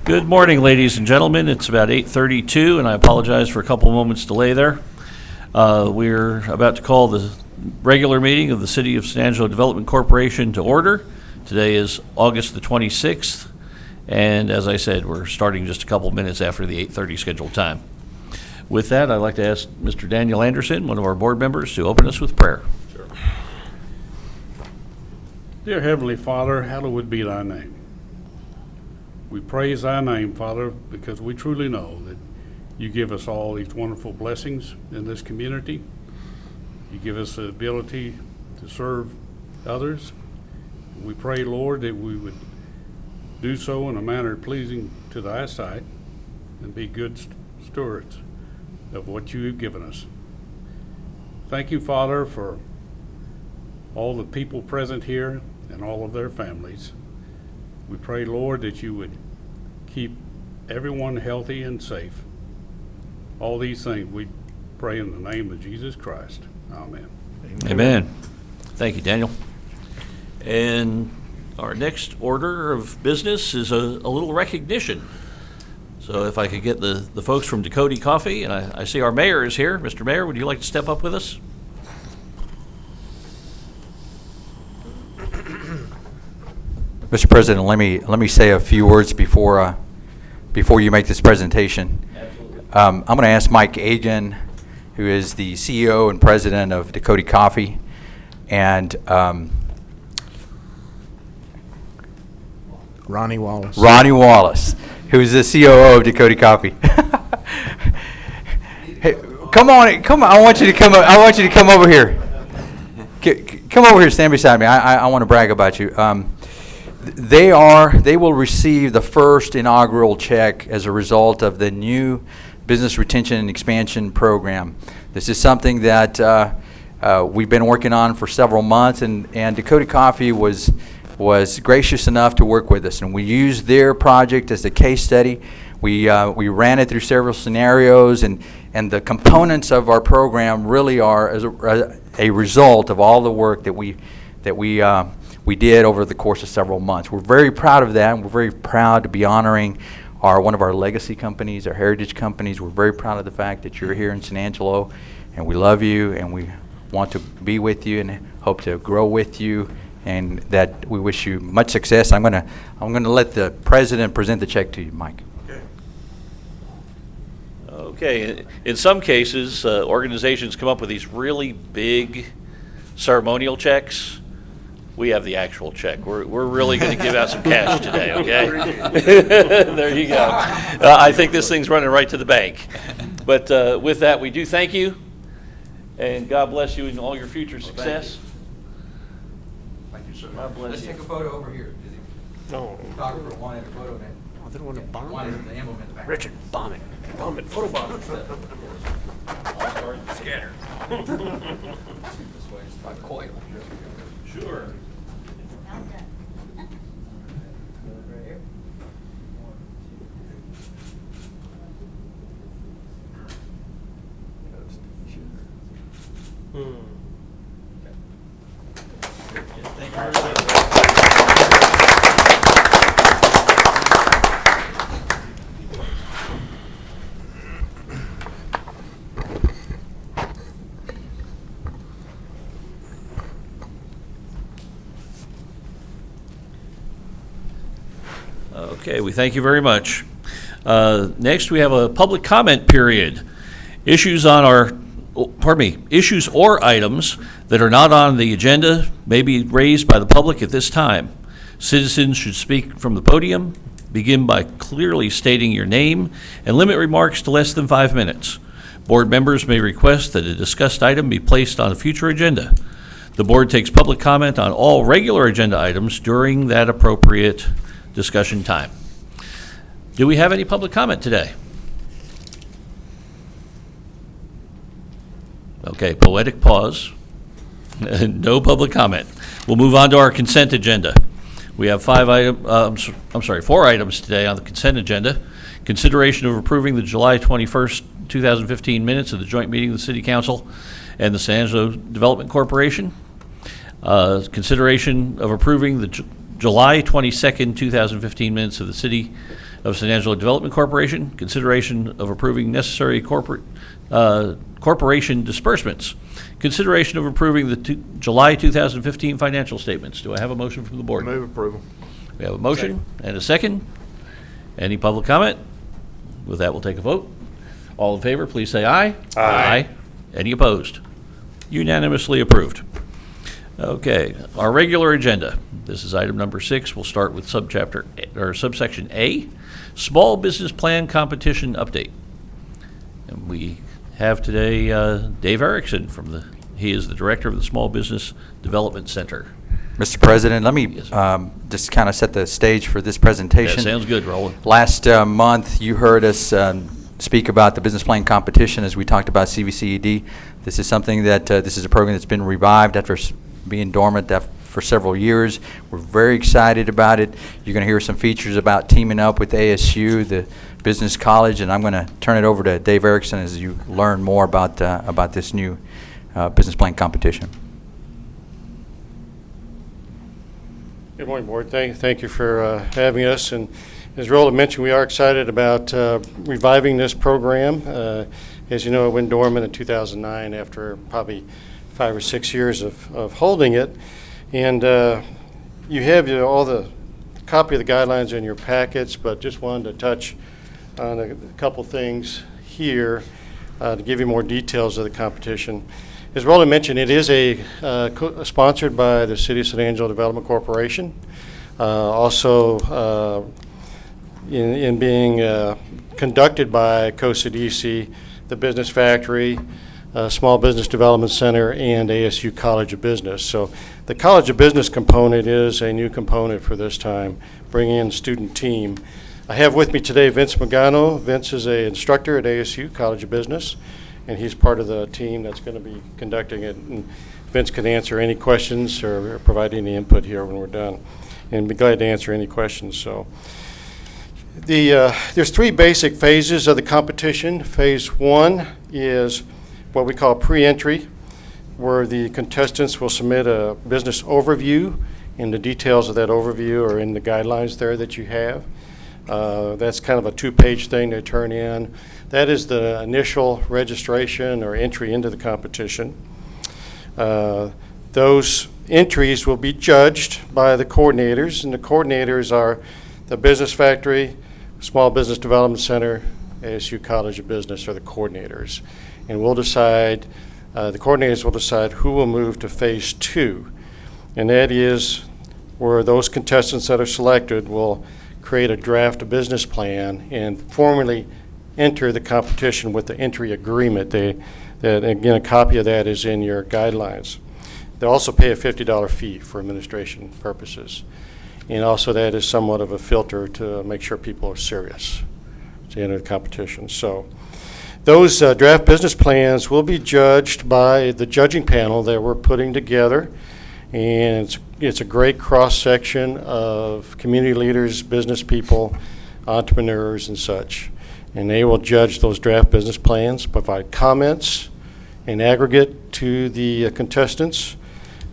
Good morning, ladies and gentlemen. It's about 8:32, and I apologize for a couple moments delay there. We're about to call the regular meeting of the City of San Angelo Development Corporation to order. Today is August the 26th, and as I said, we're starting just a couple minutes after the 8:30 scheduled time. With that, I'd like to ask Mr. Daniel Anderson, one of our board members, to open us with prayer. Sure. Dear Heavenly Father, hallowed be thy name. We praise thy name, Father, because we truly know that you give us all these wonderful blessings in this community. You give us the ability to serve others. We pray, Lord, that we would do so in a manner pleasing to thy sight and be good stewards of what you have given us. Thank you, Father, for all the people present here and all of their families. We pray, Lord, that you would keep everyone healthy and safe. All these things we pray in the name of Jesus Christ. Amen. Amen. Thank you, Daniel. And our next order of business is a little recognition. So if I could get the folks from Dakota Coffee, and I see our mayor is here. Mr. Mayor, would you like to step up with us? Mr. President, let me say a few words before you make this presentation. Absolutely. I'm going to ask Mike Agen, who is the CEO and president of Dakota Coffee, and Ronnie Wallace, who is the COO of Dakota Coffee. Hey, come on! I want you to come. I want you to come over here. Come over here, stand beside me. I want to brag about you. They will receive the first inaugural check as a result of the new Business Retention and Expansion Program. This is something that we've been working on for several months, and Dakota Coffee was gracious enough to work with us, and we used their project as a case study. We ran it through several scenarios, and the components of our program really are as a result of all the work that we did over the course of several months. We're very proud of that, and we're very proud to be honoring one of our legacy companies, our heritage companies. We're very proud of the fact that you're here in San Angelo, and we love you, and we want to be with you and hope to grow with you, and that we wish you much success. I'm gonna let the president present the check to you, Mike. Okay. In some cases, organizations come up with these really big ceremonial checks. We have the actual check. We're really going to give out some cash today, okay? There you go. I think this thing's running right to the bank. But with that, we do thank you, and God bless you in all your future success. Thank you, sir. God bless Let's you. take a photo over here. No. The photographer wanted a photo then. Oh, they don't want to bomb Wanted it. the emblem in the back. Richard, bomb it. Bomb it. Photo bomb it. Scatter. This way is by coil. Sure. Thank you very much. Okay, we thank you very much. Next, we have a public comment period. Issues or items that are not on the agenda may be raised by the public at this time. Citizens should speak from the podium, begin by clearly stating your name, and limit remarks to less than 5 minutes. Board members may request that a discussed item be placed on a future agenda. The board takes public comment on all regular agenda items during that appropriate discussion time. Do we have any public comment today? Okay, poetic pause. No public comment. We'll move on to our consent agenda. We have 4 items today on the consent agenda. Consideration of approving the July 21st, 2015 minutes of the joint meeting of the City Council and the San Angelo Development Corporation. Consideration of approving the July 22nd, 2015 minutes of the City of San Angelo Development Corporation, consideration of approving necessary corporation disbursements, consideration of approving the July 2015 financial statements. Do I have a motion from the board? Move approval. We have a motion and a second. Any public comment? With that, we'll take a vote. All in favor, please say aye. Aye. Any opposed? Unanimously approved. Okay, our regular agenda. This is item number 6. We'll start with subsection A, Small Business Plan Competition Update. And we have today Dave Erickson he is the director of the Small Business Development Center. Mr. President, let me Yes, sir. just kind of set the stage for this presentation. That sounds good, Roland. Last month, you heard us speak about the business plan competition as we talked about CVCED. This is something that, this is a program that's been revived after being dormant for several years. We're very excited about it. You're going to hear some features about teaming up with ASU, the business college, and I'm going to turn it over to Dave Erickson as you learn more about this new business plan competition. Good morning, Board. Thank you for having us. And as Roland mentioned, we are excited about reviving this program. As you know, it went dormant in 2009 after probably 5 or 6 years of holding it. And you have all the copy of the guidelines in your packets, but just wanted to touch on a couple things here to give you more details of the competition. As Roland mentioned, it is sponsored by the City of San Angelo Development Corporation. Also in being conducted by COSA-DC, the Business Factory, Small Business Development Center, and ASU College of Business. So the College of Business component is a new component for this time, bringing in student team. I have with me today Vince Magano. Vince is an instructor at ASU College of Business, and he's part of the team that's going to be conducting it. And Vince can answer any questions or provide any input here when we're done, and be glad to answer any questions. So there's 3 basic phases of the competition. Phase 1 is what we call pre-entry, where the contestants will submit a business overview, and the details of that overview are in the guidelines there that you have. That's kind of a 2-page thing to turn in. That is the initial registration or entry into the competition. Those entries will be judged by the coordinators, and the coordinators are the Business Factory, Small Business Development Center, ASU College of Business are the coordinators. And we'll decide, the coordinators will decide who will move to phase 2. And that is where those contestants that are selected will create a draft business plan and formally enter the competition with the entry agreement. That again, a copy of that is in your guidelines. They'll also pay a $50 fee for administration purposes. And also that is somewhat of a filter to make sure people are serious to enter the competition. So those draft business plans will be judged by the judging panel that we're putting together. And it's a great cross-section of community leaders, business people, entrepreneurs, and such. And they will judge those draft business plans, provide comments in aggregate to the contestants.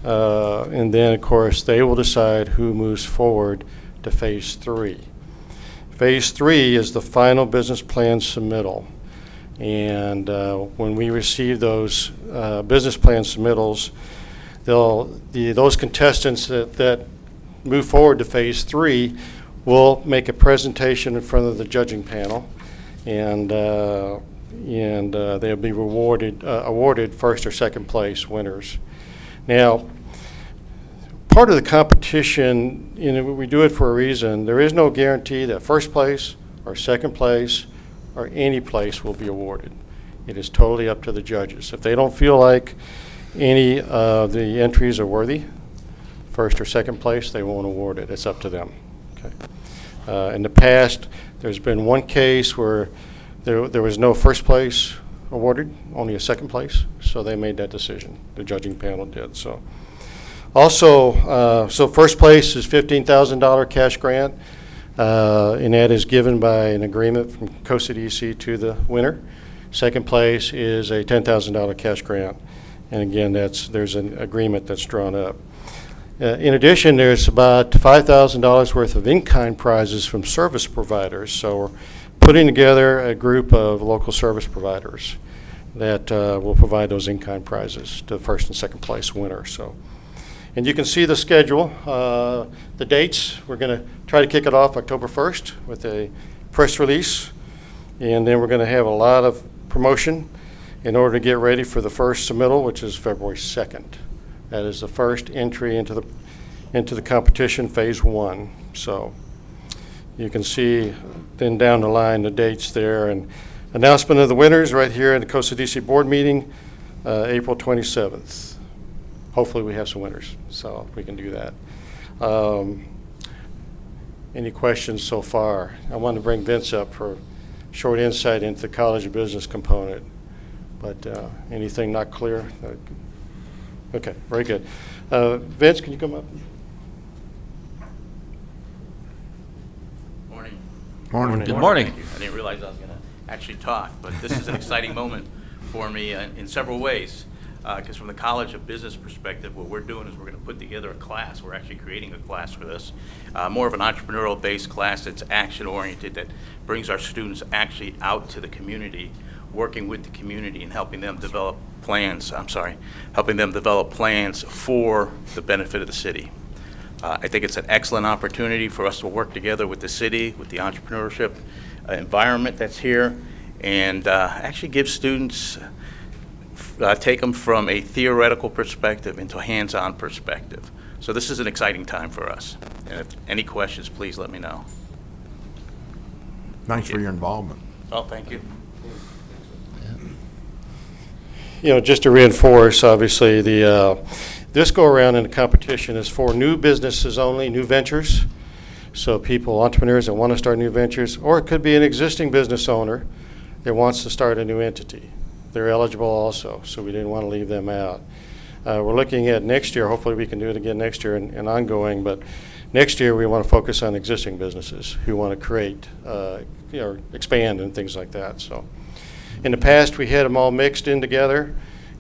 And then, of course, they will decide who moves forward to phase 3. Phase 3 is the final business plan submittal. And when we receive those business plan submittals, those contestants that move forward to phase 3 will make a presentation in front of the judging panel, and they'll be awarded first or second place winners. Now, part of the competition, we do it for a reason. There is no guarantee that first place or second place or any place will be awarded. It is totally up to the judges. If they don't feel like any of the entries are worthy, first or second place, they won't award it. It's up to them. Okay. In the past, there's been one case where there was no first place awarded, only a second place, so they made that decision. The judging panel did. So, also, so first place is $15,000 cash grant, and that is given by an agreement from COSA-DC to the winner. Second place is a $10,000 cash grant. And again, there's an agreement that's drawn up. In addition, there's about $5,000 worth of in-kind prizes from service providers. So we're putting together a group of local service providers that will provide those in-kind prizes to first and second place winner. So, and you can see the schedule, the dates. We're going to try to kick it off October 1st with a press release, and then we're going to have a lot of promotion in order to get ready for the first submittal, which is February 2nd. That is the first entry into the competition, phase 1. So you can see then down the line the dates there, and announcement of the winners right here at the Costa DC board meeting, April 27th. Hopefully we have some winners, so we can do that. Any questions so far? I want to bring Vince up for short insight into the College of Business component, but anything not clear? Okay, very good. Vince, can you come up? Morning. Morning. Good morning. Thank you. I didn't realize I was going to actually talk, but this is an exciting moment for me in several ways. Because from the College of Business perspective, what we're doing is we're going to put together a class. We're actually creating a class for this, more of an entrepreneurial-based class that's action-oriented, that brings our students actually out to the community, working with the community and helping them develop plans. Helping them develop plans for the benefit of the city. I think it's an excellent opportunity for us to work together with the city, with the entrepreneurship environment that's here, and actually give students, take them from a theoretical perspective into a hands-on perspective. So this is an exciting time for us. And if any questions, please let me know. Thanks for your involvement. Oh, thank you. You know, just to reinforce, obviously, this go-around in the competition is for new businesses only, new ventures. So people, entrepreneurs that want to start new ventures, or it could be an existing business owner that wants to start a new entity. They're eligible also, so we didn't want to leave them out. We're looking at next year, hopefully we can do it again next year and ongoing, but next year we want to focus on existing businesses who want to create, expand and things like that. So in the past, we had them all mixed in together,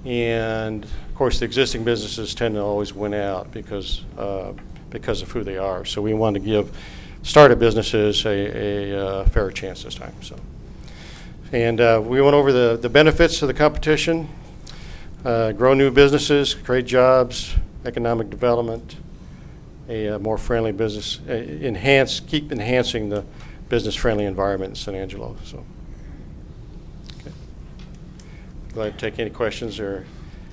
and of course the existing businesses tend to always win out because of who they are. So we want to give startup businesses a fair chance this time. So. And we went over the benefits of the competition, grow new businesses, create jobs, economic development, a more friendly business, keep enhancing the business-friendly environment in San Angelo. So, okay. Glad to take any questions or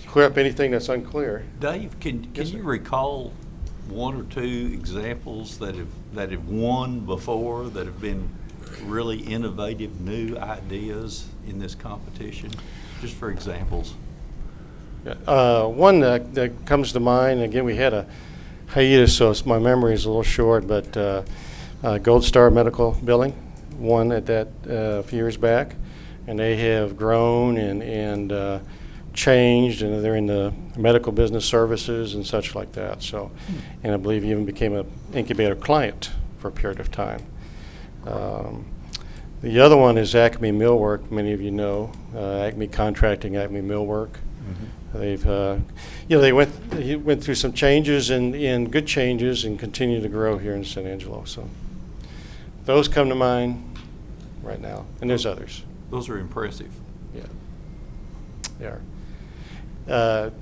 clear up anything that's unclear. Dave, can Yes, you sir. recall one or two examples that have won before, that have been really innovative new ideas in this competition, just for examples? One that comes to mind, again, we had a hiatus, so my memory is a little short, but Gold Star Medical Billing won at that a few years back, and they have grown and changed, and they're in the medical business services and such like that. So, and I believe even became an incubator client for a period of time. The other one is Acme Millwork. Many of you know Acme Contracting, Acme Millwork. Mm-hmm. They've, they went through some changes and good changes and continue to grow here in San Angelo. So those come to mind right now, and there's others. Those are impressive. Yeah, they are.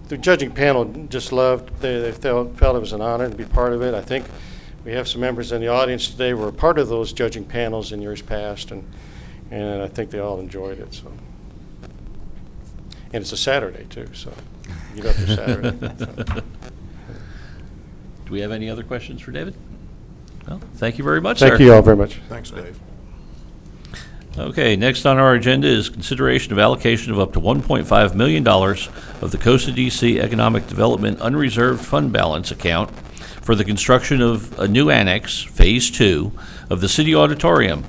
The judging panel just loved. They felt it was an honor to be part of it. I think we have some members in the audience today who were part of those judging panels in years past, and I think they all enjoyed it. So, and it's a Saturday too, so you get up to Saturday. So. Do we have any other questions for David? Well, thank you very much, sir. Thank you all very much. Thanks, Dave. Okay, next on our agenda is consideration of allocation of up to $1.5 million of the Costa DC Economic Development Unreserved Fund Balance account for the construction of a new annex, Phase 2, of the City Auditorium,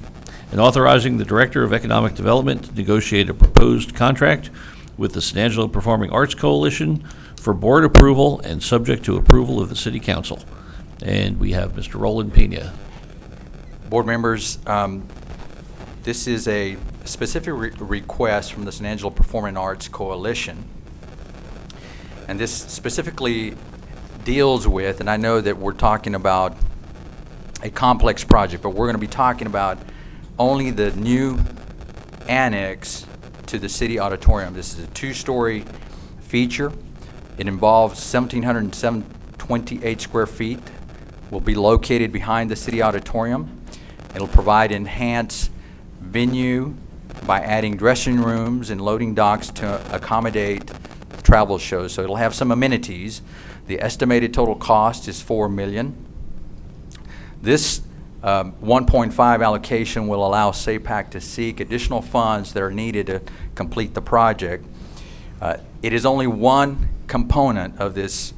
and authorizing the Director of Economic Development to negotiate a proposed contract with the San Angelo Performing Arts Coalition for board approval and subject to approval of the City Council. And we have Mr. Roland Pena. Board members, this is a specific request from the San Angelo Performing Arts Coalition. And this specifically deals with, and I know that we're talking about a complex project, but we're going to be talking about only the new annex to the city auditorium. This is a 2-story feature. It involves 1,728 square feet. Will be located behind the city auditorium. It'll provide enhanced venue by adding dressing rooms and loading docks to accommodate travel shows. So it'll have some amenities. The estimated total cost is $4 million. This 1.5 allocation will allow SAPAC to seek additional funds that are needed to complete the project. It is only one component of this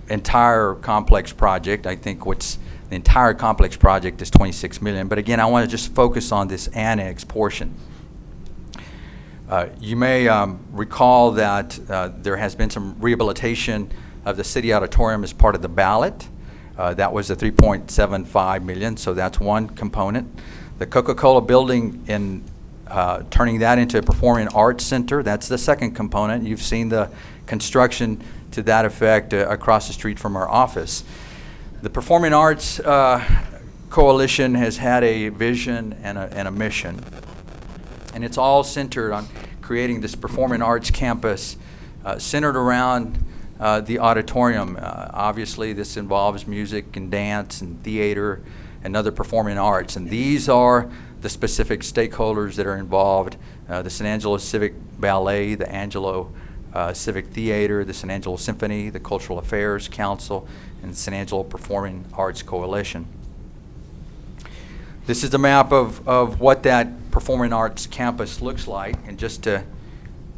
entire complex project. I think the entire complex project is $26 million. But again, I want to just focus on this annex portion. You may recall that there has been some rehabilitation of the city auditorium as part of the ballot. That was the $3.75 million, so that's one component. The Coca-Cola building, in turning that into a performing arts center, that's the second component. You've seen the construction to that effect across the street from our office. The Performing Arts Coalition has had a vision and a mission, and it's all centered on creating this performing arts campus centered around the auditorium. Obviously, this involves music and dance and theater and other performing arts, and these are the specific stakeholders that are involved: the San Angelo Civic Ballet, the Angelo Civic Theater, the San Angelo Symphony, the Cultural Affairs Council, and the San Angelo Performing Arts Coalition. This is a map of what that performing arts campus looks like, and just to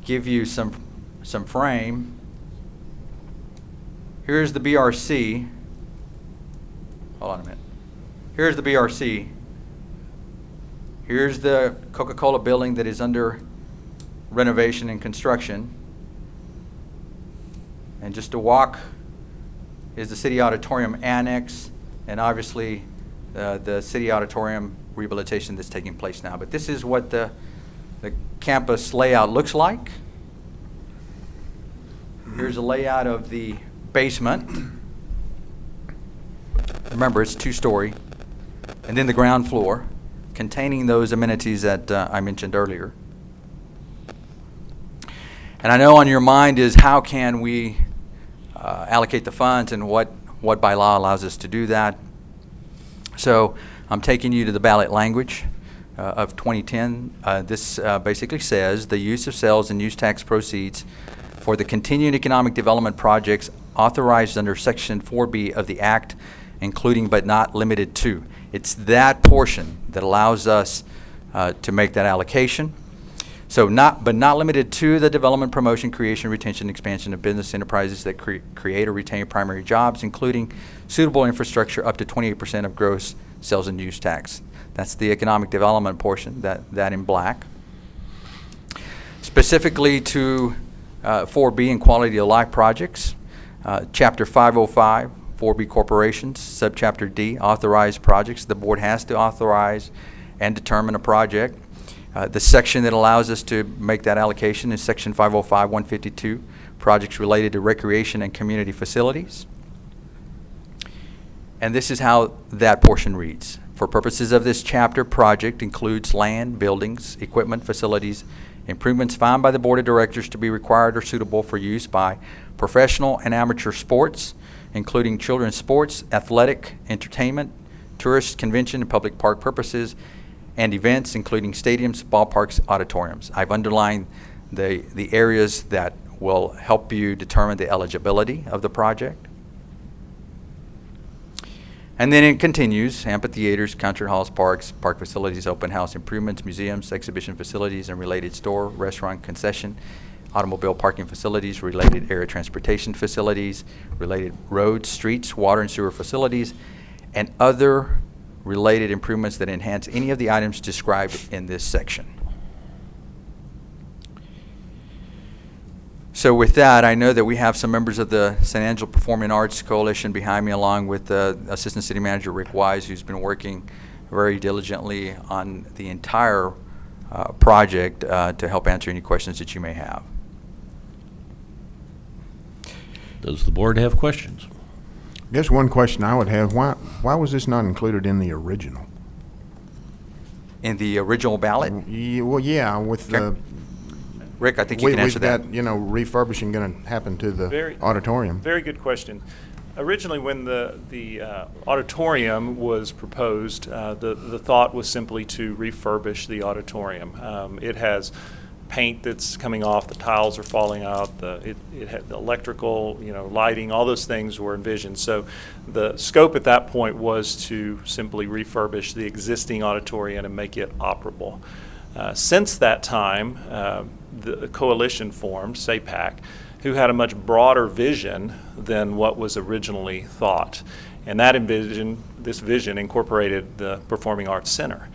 give you some frame, here's the BRC. Hold on a minute. Here's the BRC. Here's the Coca-Cola building that is under renovation and construction. And just to walk is the city auditorium annex, and obviously the city auditorium rehabilitation that's taking place now. But this is what the campus layout looks like. Here's a layout of the basement. Remember, it's 2-story. And then the ground floor, containing those amenities that I mentioned earlier. And I know on your mind is, how can we allocate the funds, and what by law allows us to do that. So I'm taking you to the ballot language of 2010. This basically says the use of sales and use tax proceeds for the continuing economic development projects authorized under Section 4B of the Act, including but not limited to. It's that portion that allows us to make that allocation. So not limited to the development, promotion, creation, retention, expansion of business enterprises that create or retain primary jobs, including suitable infrastructure up to 28% of gross sales and use tax. That's the economic development portion, that in black. Specifically to 4B and quality of life projects, Chapter 505, 4B corporations, Subchapter D, authorized projects. The board has to authorize and determine a project. The section that allows us to make that allocation is Section 505-152, projects related to recreation and community facilities. And this is how that portion reads. For purposes of this chapter, project includes land, buildings, equipment, facilities, improvements found by the Board of Directors to be required or suitable for use by professional and amateur sports, including children's sports, athletic, entertainment, tourist, convention, and public park purposes, and events, including stadiums, ballparks, auditoriums. I've underlined the areas that will help you determine the eligibility of the project. And then it continues: amphitheaters, concert halls, parks, park facilities, open house improvements, museums, exhibition facilities, and related store, restaurant, concession, automobile parking facilities, related area transportation facilities, related roads, streets, water and sewer facilities, and other related improvements that enhance any of the items described in this section. So with that, I know that we have some members of the San Angelo Performing Arts Coalition behind me, along with Assistant City Manager Rick Wise, who's been working very diligently on the entire project to help answer any questions that you may have. Does the board have questions? I guess one question I would have, why was this not included in the original? In the original ballot, Well, yeah, with the, Rick, I think you can answer we've that. got, refurbishing going to happen to the Very- auditorium. Very good question. Originally, when the auditorium was proposed, the thought was simply to refurbish the auditorium. It has paint that's coming off, the tiles are falling out, it had the electrical, lighting, all those things were envisioned. So the scope at that point was to simply refurbish the existing auditorium and make it operable. Since that time, the coalition formed, SAPAC, who had a much broader vision than what was originally thought. And this vision incorporated the Performing Arts Center.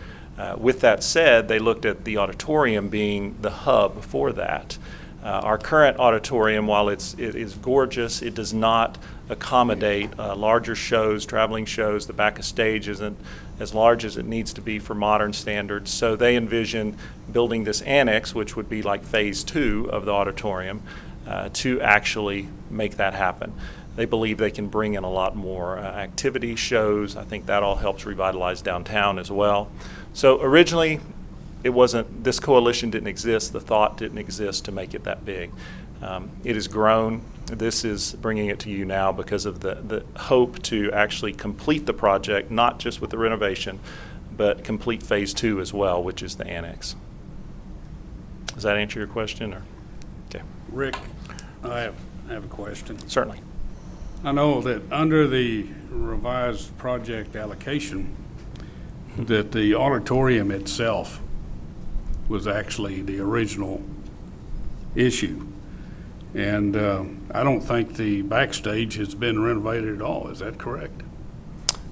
With that said, they looked at the auditorium being the hub for that. Our current auditorium, while it is gorgeous, it does not accommodate larger shows, traveling shows. The back of stage isn't as large as it needs to be for modern standards. So they envision building this annex, which would be like phase 2 of the auditorium, to actually make that happen. They believe they can bring in a lot more activity, shows. I think that all helps revitalize downtown as well. So originally, this coalition didn't exist, the thought didn't exist to make it that big. It has grown. This is bringing it to you now because of the hope to actually complete the project, not just with the renovation, but complete phase 2 as well, which is the annex. Does that answer your question? Okay. Rick, I have a question. Certainly. I know that under the revised project allocation, that the auditorium itself was actually the original issue. And I don't think the backstage has been renovated at all. Is that correct?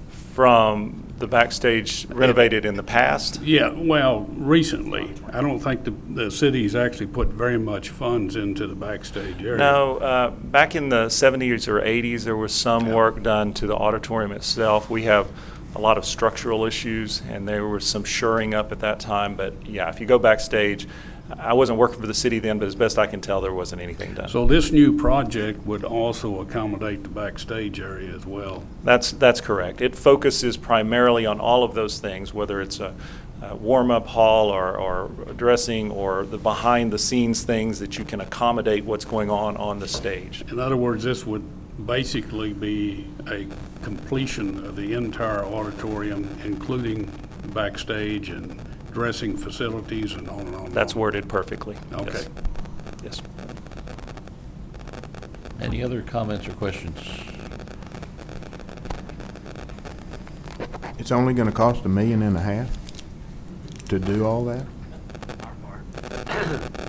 From the backstage renovated in the past? Yeah, well, recently. I don't think the city's actually put very much funds into the backstage area. No, back in the 70s or 80s, there was some work done to the auditorium itself. We have a lot of structural issues, and there was some shoring up at that time. But yeah, if you go backstage, I wasn't working for the city then, but as best I can tell, there wasn't anything done. So this new project would also accommodate the backstage area as well? That's correct. It focuses primarily on all of those things, whether it's a warm-up hall or dressing or the behind-the-scenes things that you can accommodate what's going on the stage. In other words, this would basically be a completion of the entire auditorium, including backstage and dressing facilities and on and on. That's worded perfectly. Okay. Yes. Any other comments or questions? It's only going to cost $1.5 million to do all that? Or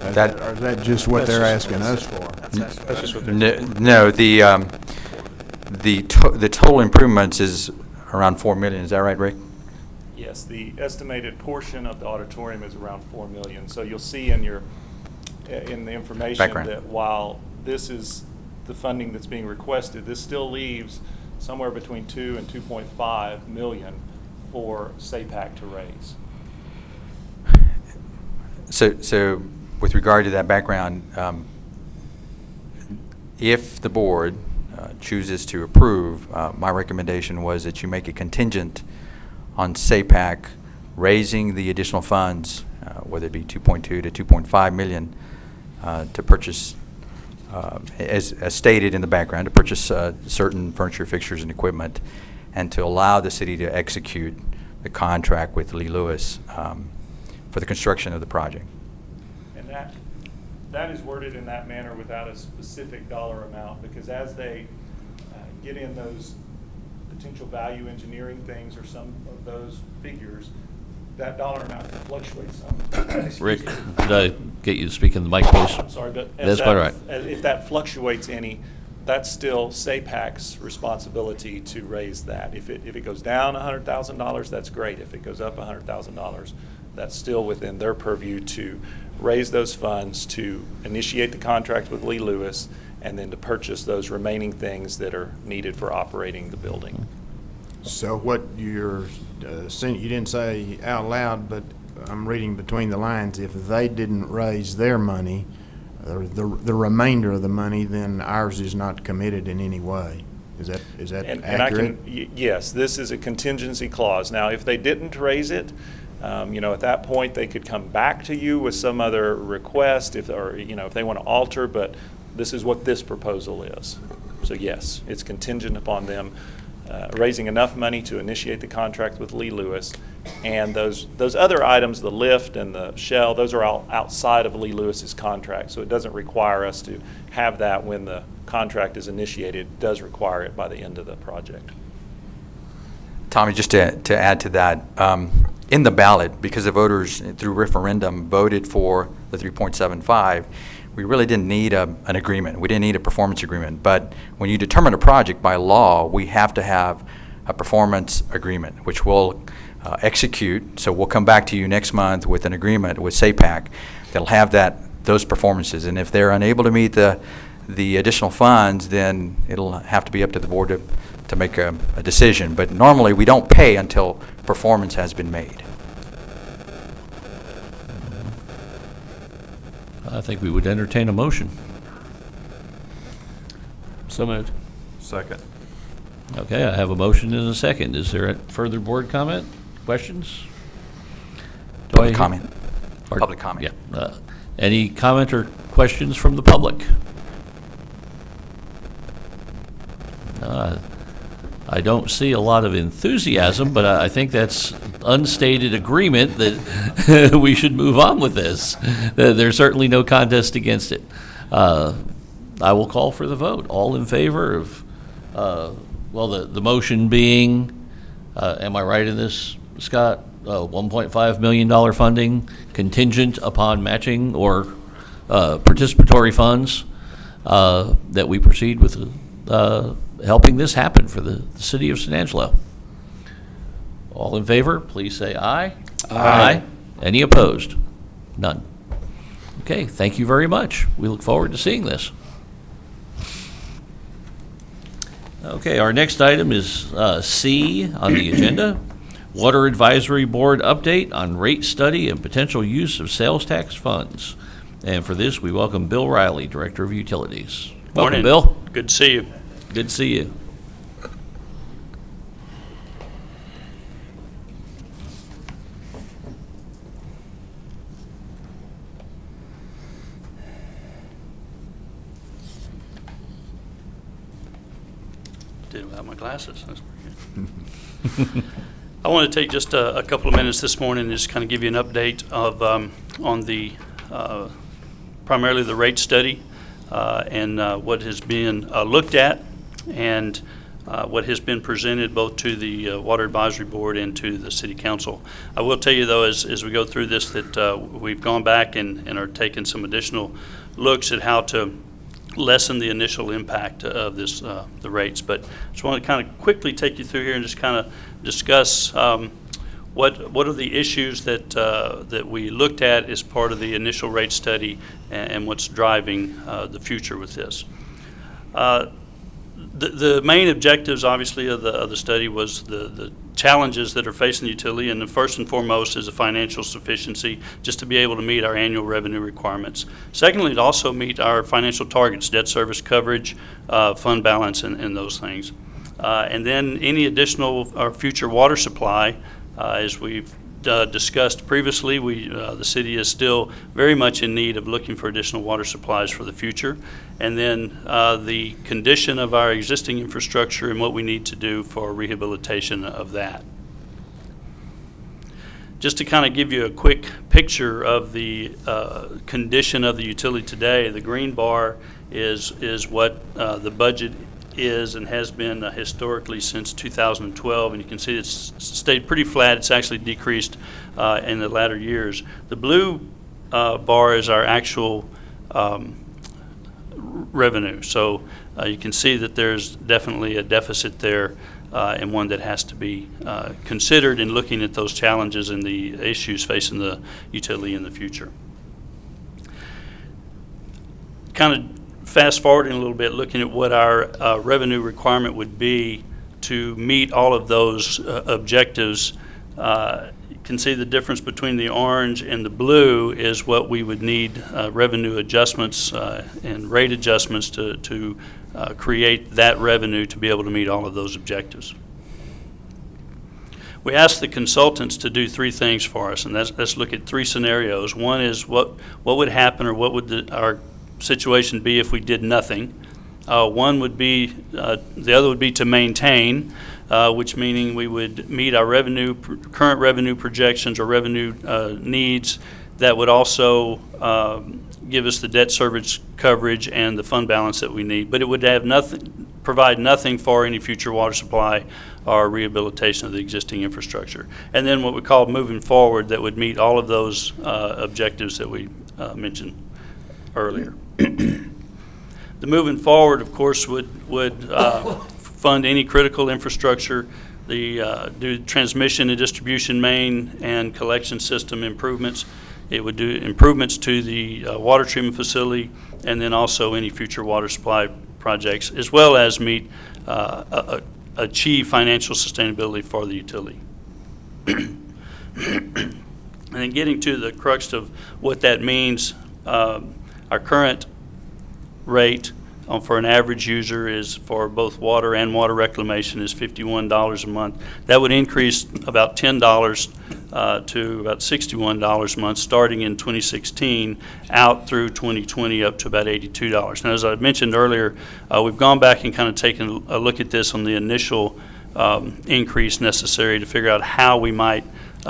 is that just what they're asking us for? That's just what they're No, the total improvements is around $4 million. Is that right, Rick? Yes, the estimated portion of the auditorium is around $4 million. So you'll see in the information Background. that while this is the funding that's being requested, this still leaves somewhere between $2 and $2.5 million for SAPAC to raise. So with regard to that background, if the board chooses to approve, my recommendation was that you make it contingent on SAPAC raising the additional funds, whether it be 2.2 to 2.5 million, to purchase, as stated in the background, to purchase certain furniture, fixtures, and equipment, and to allow the city to execute the contract with Lee Lewis for the construction of the project. And that is worded in that manner without a specific dollar amount, because as they get in those potential value engineering things or some of those figures, that dollar amount can fluctuate some. Rick, could I get you to speak in the mic, please? I'm sorry, but That's quite all right. if that fluctuates any, that's still SAPAC's responsibility to raise that. If it goes down $100,000, that's great. If it goes up $100,000, that's still within their purview to raise those funds to initiate the contract with Lee Lewis and then to purchase those remaining things that are needed for operating the building. So what you're saying, you didn't say out loud, but I'm reading between the lines, if they didn't raise their money, the remainder of the money, then ours is not committed in any way. Is that And accurate? yes, this is a contingency clause. Now, if they didn't raise it, at that point, they could come back to you with some other request if they want to alter, but this is what this proposal is. So yes, it's contingent upon them raising enough money to initiate the contract with Lee Lewis. And those other items, the lift and the shell, those are all outside of Lee Lewis's contract. So it doesn't require us to have that when the contract is initiated. It does require it by the end of the project. Tommy, just to add to that, in the ballot, because the voters through referendum voted for the 3.75, we really didn't need an agreement. We didn't need a performance agreement. But when you determine a project by law, we have to have a performance agreement, which we'll execute. So we'll come back to you next month with an agreement with SAPAC that'll have those performances. And if they're unable to meet the additional funds, then it'll have to be up to the board to make a decision. But normally, we don't pay until performance has been made. I think we would entertain a motion. So moved. Second. Okay, I have a motion and a second. Is there a further board comment, questions? Do I- Public comment. or- Public comment. Yeah. Any comment or questions from the public? I don't see a lot of enthusiasm, but I think that's unstated agreement that we should move on with this. There's certainly no contest against it. I will call for the vote. All in favor of, the motion being, am I right in this, Scott? $1.5 million funding contingent upon matching or participatory funds, that we proceed with helping this happen for the city of San Angelo. All in favor, please say aye. Aye. Any opposed? None. Okay, thank you very much. We look forward to seeing this. Okay, our next item is C on the agenda. Water Advisory Board update on rate study and potential use of sales tax funds. And for this, we welcome Bill Riley, Director of Utilities. Welcome, Morning. Bill. Good to see you. Good to see you. Did it without my glasses. That's pretty good. I want to take just a couple of minutes this morning and just kind of give you an update of on the primarily the rate study and what has been looked at and what has been presented both to the Water Advisory Board and to the City Council. I will tell you, though, as we go through this, that we've gone back and are taking some additional looks at how to lessen the initial impact of this, the rates. But I just want to kind of quickly take you through here and just kind of discuss what are the issues that we looked at as part of the initial rate study and what's driving the future with this. The main objectives, obviously, of the study was the challenges that are facing the utility, and the first and foremost is the financial sufficiency, just to be able to meet our annual revenue requirements. Secondly, to also meet our financial targets, debt service coverage, fund balance, and those things. And then any additional or future water supply, as we've discussed previously, the city is still very much in need of looking for additional water supplies for the future. And then the condition of our existing infrastructure and what we need to do for rehabilitation of that. Just to kind of give you a quick picture of the condition of the utility today, the green bar is what the budget is and has been historically since 2012, and you can see it's stayed pretty flat. It's actually decreased in the latter years. The blue bar is our actual revenue, so you can see that there's definitely a deficit there, and one that has to be considered in looking at those challenges and the issues facing the utility in the future. Kind of fast forwarding a little bit, looking at what our revenue requirement would be to meet all of those objectives, kind can see the difference between the orange and the blue is what we would need revenue adjustments and rate adjustments to create that revenue to be able to meet all of those objectives. We asked the consultants to do three things for us, and let's look at three scenarios. One is what would happen, or what would our situation be if we did nothing. One would be, the other would be to maintain, which meaning we would meet our current revenue projections or revenue needs that would also give us the debt service coverage and the fund balance that we need. But it would have provide nothing for any future water supply or rehabilitation of the existing infrastructure. And then what we call moving forward, that would meet all of those objectives that we mentioned earlier. The moving forward, of course, would fund any critical infrastructure, do transmission and distribution main and collection system improvements. It would do improvements to the water treatment facility, and then also any future water supply projects, as well as achieve financial sustainability for the utility. And then getting to the crux of what that means, our current rate for an average user is, for both water and water reclamation, is $51 a month. That would increase about $10 to about $61 a month starting in 2016 out through 2020 up to about $82. Now, as I mentioned earlier, we've gone back and kind of taken a look at this on the initial increase necessary to figure out how we might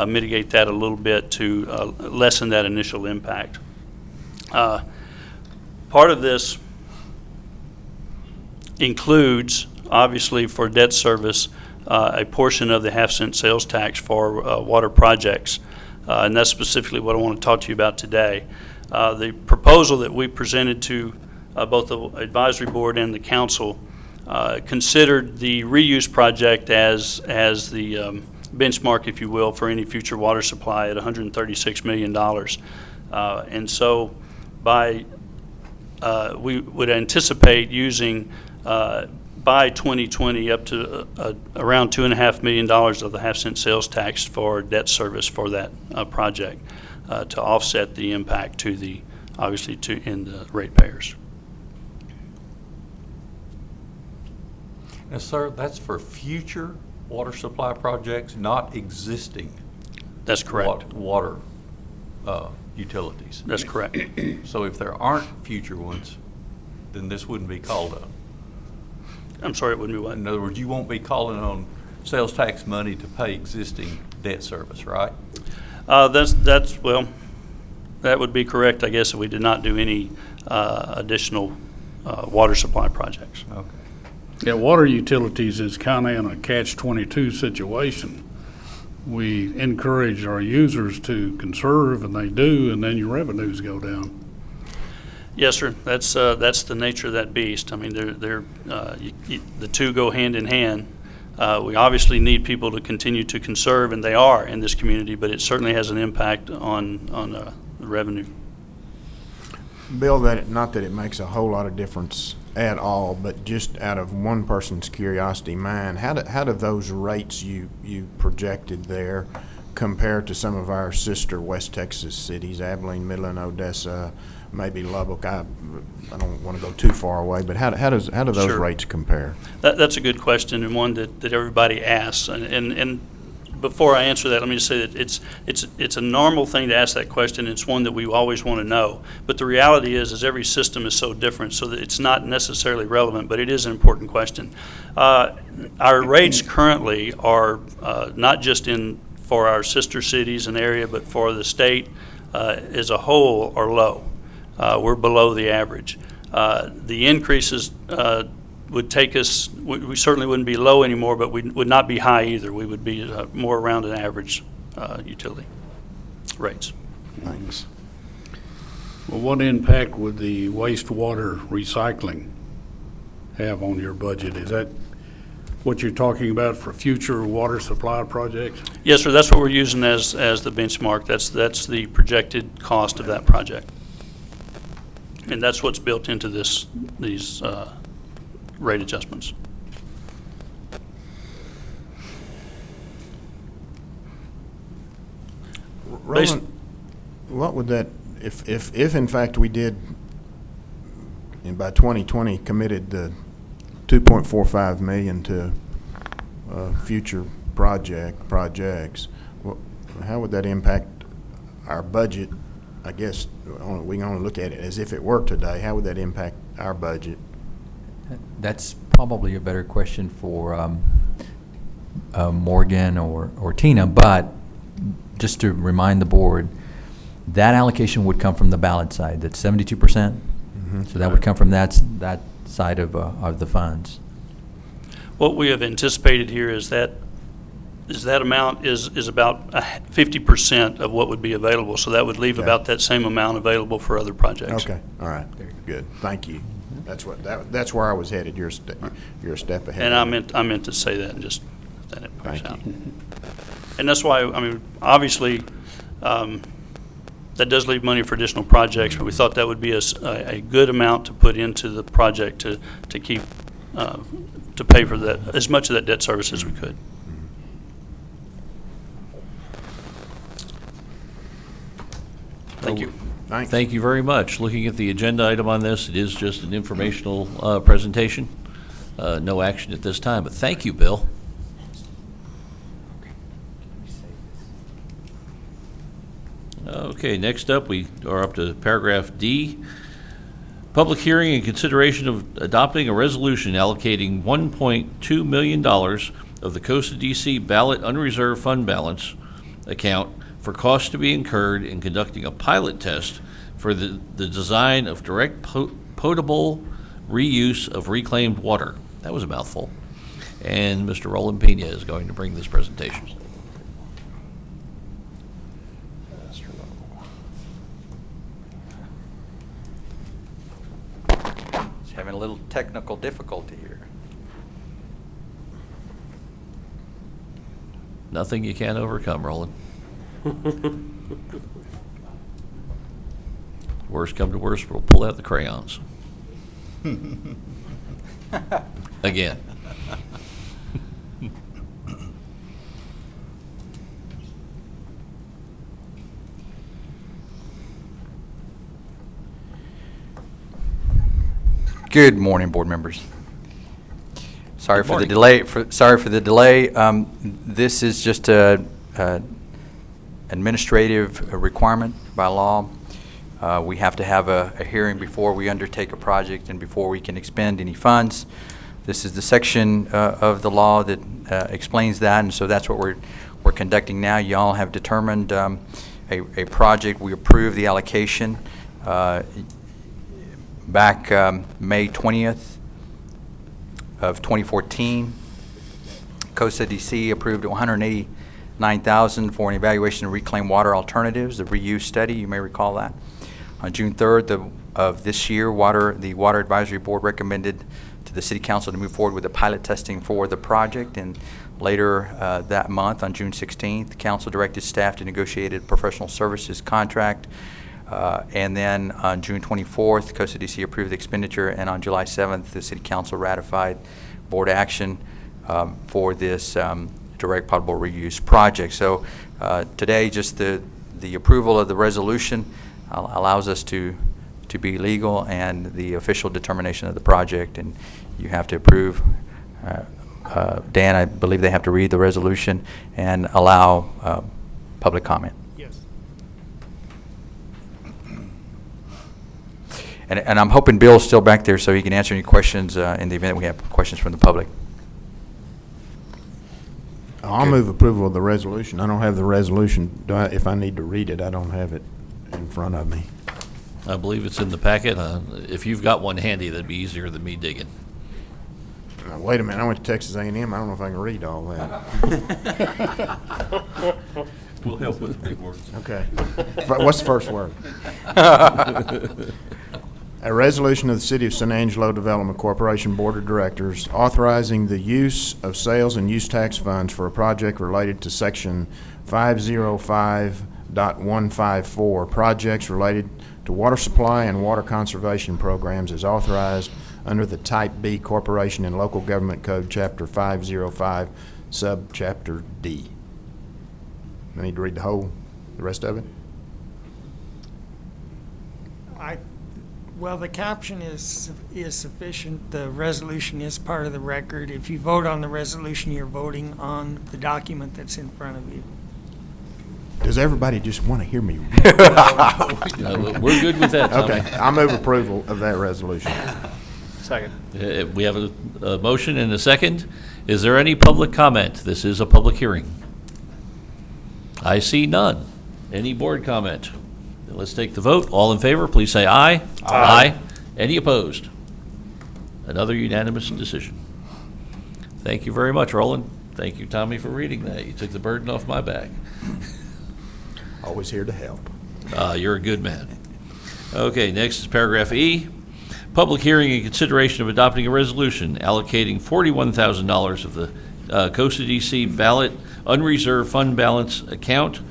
mitigate that a little bit to lessen that initial impact. Part of this includes, obviously, for debt service, a portion of the half-cent sales tax for water projects. And that's specifically what I want to talk to you about today. The proposal that we presented to both the advisory board and the council considered the reuse project as the benchmark, if you will, for any future water supply at $136 million. And so we would anticipate using by 2020 up to around $2.5 million of the half-cent sales tax for debt service for that project to offset the impact to the, obviously, in the ratepayers. Now, sir, that's for future water supply projects, not existing. That's correct. Water utilities. That's correct. So if there aren't future ones, then this wouldn't be called on. I'm sorry, it wouldn't be what? In other words, you won't be calling on sales tax money to pay existing debt service, right? Well, that would be correct, I guess, if we did not do any additional water supply projects. Okay. Yeah, water utilities is kind of in a catch-22 situation. We encourage our users to conserve, and they do, and then your revenues go down. Yes, sir. That's the nature of that beast. I mean, the two go hand in hand. We obviously need people to continue to conserve, and they are in this community, but it certainly has an impact on the revenue. Bill, not that it makes a whole lot of difference at all, but just out of one person's curiosity mind, how do those rates you projected there compare to some of our sister West Texas cities, Abilene, Midland, Odessa, maybe Lubbock? I don't want to go too far away, but how do those Sure. rates compare? That's a good question, and one that everybody asks. And before I answer that, let me just say that it's a normal thing to ask that question. It's one that we always want to know. But the reality is every system is so different, so that it's not necessarily relevant, but it is an important question. Our rates currently are not just for our sister cities and area, but for the state as a whole are low. We're below the average. The increases would take us, we certainly wouldn't be low anymore, but we would not be high either. We would be more around an average utility rates. Thanks. Well, what impact would the wastewater recycling have on your budget? Is that what you're talking about for future water supply projects? Yes, sir. That's what we're using as the benchmark. That's the projected cost of that project, and that's what's built into these rate adjustments. Roland, what would that, if in fact we did, and by 2020 committed the 2.45 million to future projects, how would that impact our budget? I guess we can only look at it as if it were today. How would that impact our budget? That's probably a better question for Morgan or Tina, but just to remind the board, that allocation would come from the ballot side. That's 72%. So that would come from that side of the funds. What we have anticipated here is that amount is about 50% of what would be available. So that would leave Okay. about that same amount available for other projects. Okay, all right, good. Thank you. That's where I was headed. You're a step ahead. And of I me. meant to say that and just let it push Thank out. you. And that's why, I mean, obviously, that does leave money for additional projects, but we thought that would be a good amount to put into the project to keep, to pay for that, as much of that debt service as we could. Thank you. Thanks. Thank you very much. Looking at the agenda item on this, it is just an informational presentation. No action at this time, but thank you, Bill. Okay, next up, we are up to paragraph D. Public hearing and consideration of adopting a resolution allocating $1.2 million of the Coast of DC ballot unreserved fund balance account for costs to be incurred in conducting a pilot test for the design of direct potable reuse of reclaimed water. That was a mouthful. And Mr. Roland Pena is going to bring this presentation. Just having a little technical difficulty here. Nothing you can't overcome, Roland. Worst come to worst, we'll pull out the crayons. Again. Good morning, board members. Sorry Good for the morning. delay. Sorry for the delay. This is just a administrative requirement by law. We have to have a hearing before we undertake a project and before we can expend any funds. This is the section of the law that explains that, and so that's what we're conducting now. Y'all have determined a project. We approved the allocation back May 20th of 2014. COSA DC approved $189,000 for an evaluation of reclaimed water alternatives, the reuse study. You may recall that. On June 3rd of this year, the Water Advisory Board recommended to the City Council to move forward with the pilot testing for the project. And later that month, on June 16th, the Council directed staff to negotiate a professional services contract. And then on June 24th, COSA DC approved the expenditure, and on July 7th, the City Council ratified board action for this direct potable reuse project. So today, just the approval of the resolution allows us to be legal and the official determination of the project, and you have to approve. Dan, I believe they have to read the resolution and allow public comment. Yes. And I'm hoping Bill's still back there so he can answer any questions in the event we have questions from the public. I'll move approval of the resolution. I don't have the resolution. If I need to read it, I don't have it in front of me. I believe it's in the packet. If you've got one handy, that'd be easier than me digging. Wait a minute, I went to Texas A&M. I don't know if I can read all that. We'll help with the big words. Okay. What's the first word? A resolution of the City of San Angelo Development Corporation Board of Directors authorizing the use of sales and use tax funds for a project related to Section 505.154, projects related to water supply and water conservation programs as authorized under the Type B Corporation and Local Government Code, Chapter 505, Subchapter D. I need to read the whole? The rest of it? Well, the caption is sufficient. The resolution is part of the record. If you vote on the resolution, you're voting on the document that's in front of you. Does everybody just want to hear me? We're good with that, Tommy. Okay, I move approval of that resolution. Second. We have a motion and a second. Is there any public comment? This is a public hearing. I see none. Any board comment? Let's take the vote. All in favor, please say aye. Aye. Any opposed? Another unanimous decision. Thank you very much, Roland. Thank you, Tommy, for reading that. You took the burden off my back. Always here to help. You're a good man. Okay, next is paragraph E. Public hearing and consideration of adopting a resolution allocating $41,000 of the Costa DC ballot unreserved fund balance account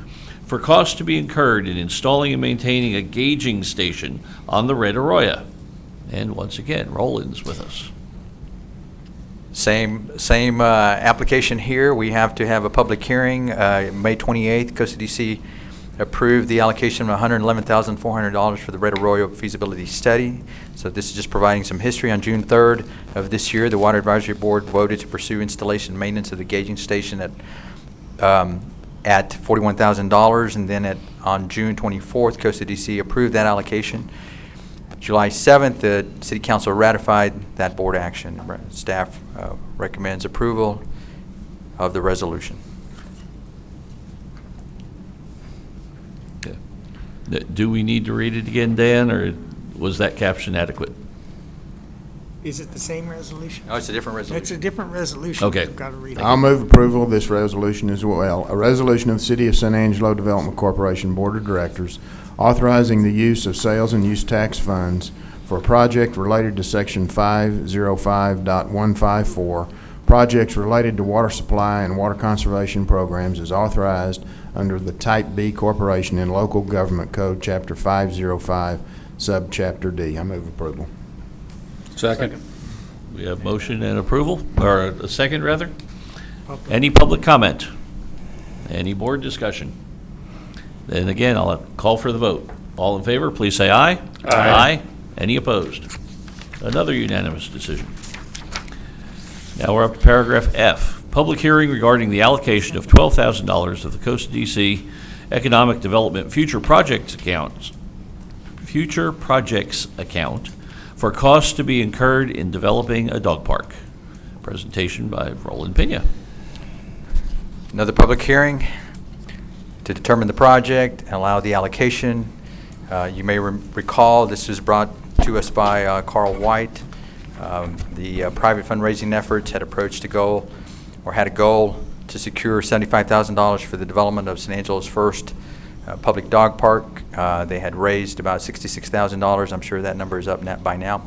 for costs to be incurred in installing and maintaining a gauging station on the Red Arroyo. And once again, Roland's with us. Same application here. We have to have a public hearing. May 28th, Costa DC approved the allocation of $111,400 for the Red Arroyo feasibility study. So this is just providing some history. On June 3rd of this year, the Water Advisory Board voted to pursue installation and maintenance of the gauging station at $41,000, and then on June 24th, Costa DC approved that allocation. July 7th, the City Council ratified that board action. Staff recommends approval of the resolution. Okay. Do we need to read it again, Dan, or was that caption adequate? Is it the same resolution? No, it's a different resolution. It's a different resolution. Okay. You've got to read it. I'll move approval of this resolution as well. A resolution of the City of San Angelo Development Corporation Board of Directors authorizing the use of sales and use tax funds for a project related to Section 505.154, projects related to water supply and water conservation programs is authorized under the Type B Corporation and Local Government Code, Chapter 505, Subchapter D. I move approval. Second. We have motion and approval, or a second, rather. Any public comment? Any board discussion? Then again, I'll call for the vote. All in favor, please say aye. Aye. Any opposed? Another unanimous decision. Now we're up to paragraph F. Public hearing regarding the allocation of $12,000 of the Costa DC Economic Development Future Projects account for costs to be incurred in developing a dog park. Presentation by Roland Pena. Another public hearing to determine the project and allow the allocation. You may recall this was brought to us by Carl White. The private fundraising efforts had approached a goal, or had a goal, to secure $75,000 for the development of San Angelo's first public dog park. They had raised about $66,000. I'm sure that number is up by now.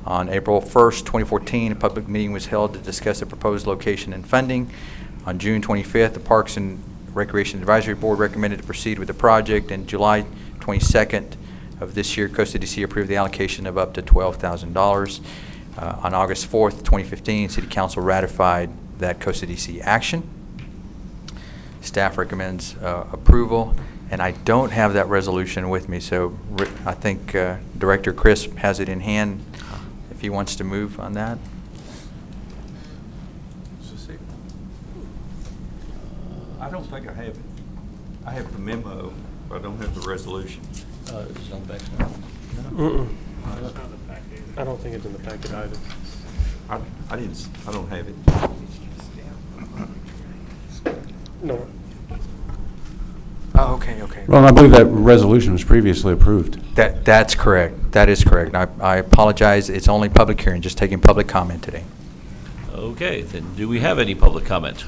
On April 1st, 2014, a public meeting was held to discuss the proposed location and funding. On June 25th, the Parks and Recreation Advisory Board recommended to proceed with the project, and July 22nd of this year, Costa DC approved the allocation of up to $12,000. On August 4th, 2015, City Council ratified that Costa DC action. Staff recommends approval, and I don't have that resolution with me, so I think Director Chris has it in hand if he wants to move on that. I don't think I have it. I have the memo, but I don't have the resolution. Is it on the back now? I don't think it's in the packet either. I don't have it. No. Oh, okay. Well, I believe that resolution was previously approved. That's correct. That is correct. I apologize. It's only public hearing, just taking public comment today. Okay, then do we have any public comment?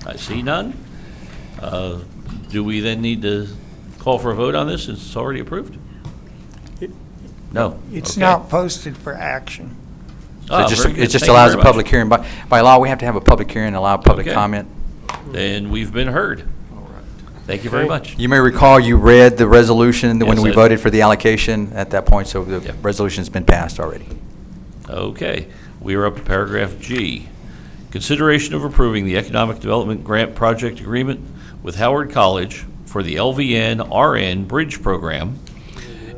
I see none. Do we then need to call for a vote on this since it's already approved? No. It's Okay. not posted for action. So Ah, it just very good. Thank you allows a very much. public hearing. By law, we have to have a public hearing and allow public Okay. comment. Then we've been heard. Thank you very much. You may recall you read the resolution when Yes, we I- voted for the allocation at that point, so the Yep. resolution's been passed already. Okay, we are up to paragraph G. Consideration of approving the Economic Development Grant Project Agreement with Howard College for the LVN-RN Bridge Program,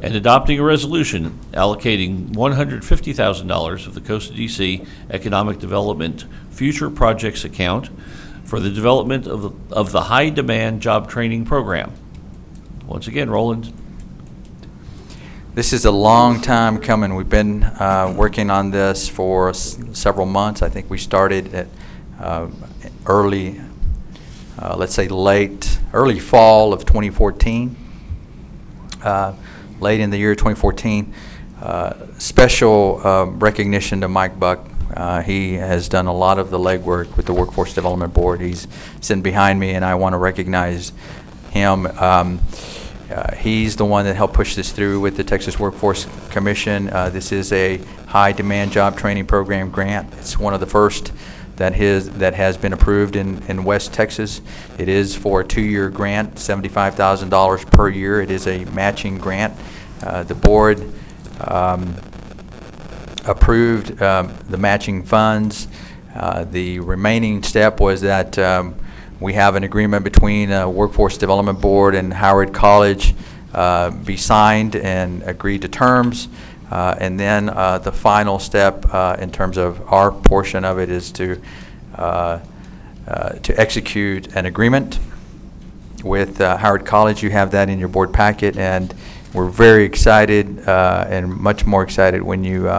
and adopting a resolution allocating $150,000 of the Costa DC Economic Development Future Projects Account for the development of the High Demand Job Training Program. Once again, Roland. This is a long time coming. We've been working on this for several months. I think we started at early, let's say early fall of 2014. Late in the year 2014. Special recognition to Mike Buck. He has done a lot of the legwork with the Workforce Development Board. He's sitting behind me, and I want to recognize him. He's the one that helped push this through with the Texas Workforce Commission. This is a high demand job training program grant. It's one of the first that has been approved in West Texas. It is for a 2-year grant, $75,000 per year. It is a matching grant. The board approved the matching funds. The remaining step was that we have an agreement between Workforce Development Board and Howard College be signed and agreed to terms. And then the final step in terms of our portion of it is to execute an agreement with Howard College. You have that in your board packet, and we're very excited and much more excited when you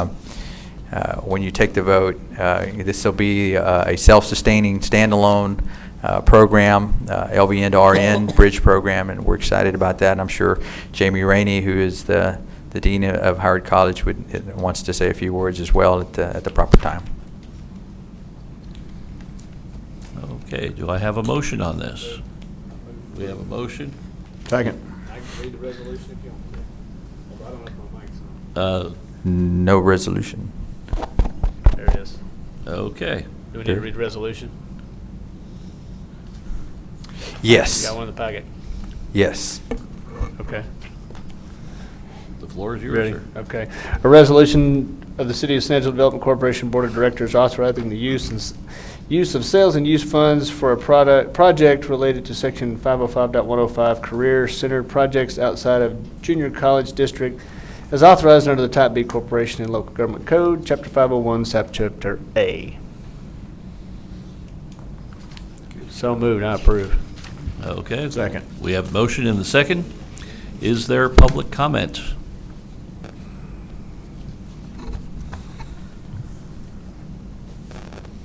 take the vote. This will be a self-sustaining, standalone program, LVN to RN bridge program, and we're excited about that. And I'm sure Jamie Rainey, who is the dean of Howard College, wants to say a few words as well at the proper time. Okay, do I have a motion on this? We have a motion. Second. I can read the resolution if you want to. Although I don't have my mic on. No resolution. There it is. Okay. Do we need to read the resolution? Yes. You got one in the packet? Yes. Okay. The floor is yours, Ready? sir. Okay. A resolution of the City of San Angelo Development Corporation Board of Directors authorizing the use of sales and use funds for a project related to Section 505.105 Career Center projects outside of Junior College District as authorized under the Type B Corporation and Local Government Code, Chapter 501, Subchapter A. So moved. I approve. Okay. Second. We have a motion in the second. Is there public comment?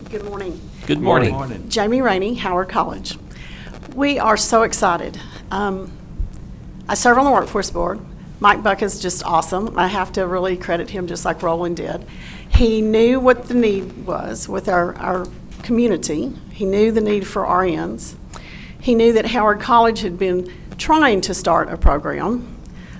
Good morning. Good morning. Jamie Rainey, Howard College. We are so excited. I serve on the workforce board. Mike Buck is just awesome. I have to really credit him just like Roland did. He knew what the need was with our community. He knew the need for RNs. He knew that Howard College had been trying to start a program,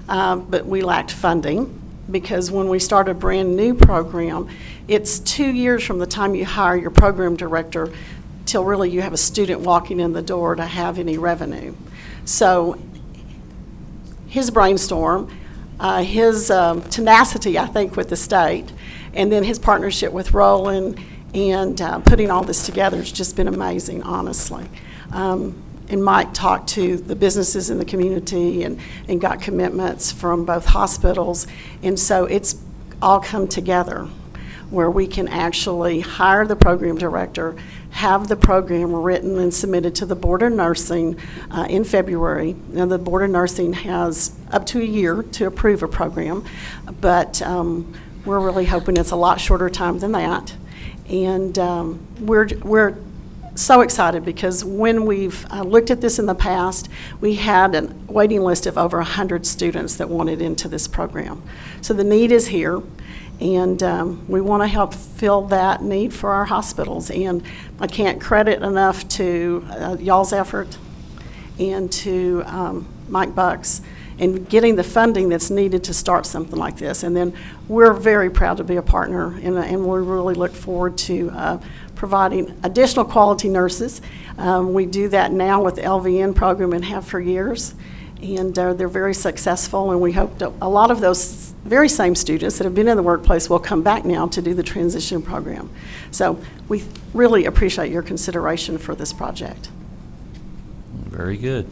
but we lacked funding because when we start a brand new program, it's 2 years from the time you hire your program director till really you have a student walking in the door to have any revenue. So his brainstorm, his tenacity, I think, with the state, and then his partnership with Roland and putting all this together has just been amazing, honestly. And Mike talked to the businesses in the community and got commitments from both hospitals. And so it's all come together where we can actually hire the program director, have the program written and submitted to the Board of Nursing in February. Now, the Board of Nursing has up to a year to approve a program, but we're really hoping it's a lot shorter time than that. And we're so excited because when we've looked at this in the past, we had a waiting list of over 100 students that wanted into this program. So the need is here, and we want to help fill that need for our hospitals. And I can't credit enough to y'all's effort and to Mike Bucks in getting the funding that's needed to start something like this. And then we're very proud to be a partner, and we really look forward to providing additional quality nurses. We do that now with the LVN program and have for years, and they're very successful, and we hope that a lot of those very same students that have been in the workplace will come back now to do the transition program. So we really appreciate your consideration for this project. Very good.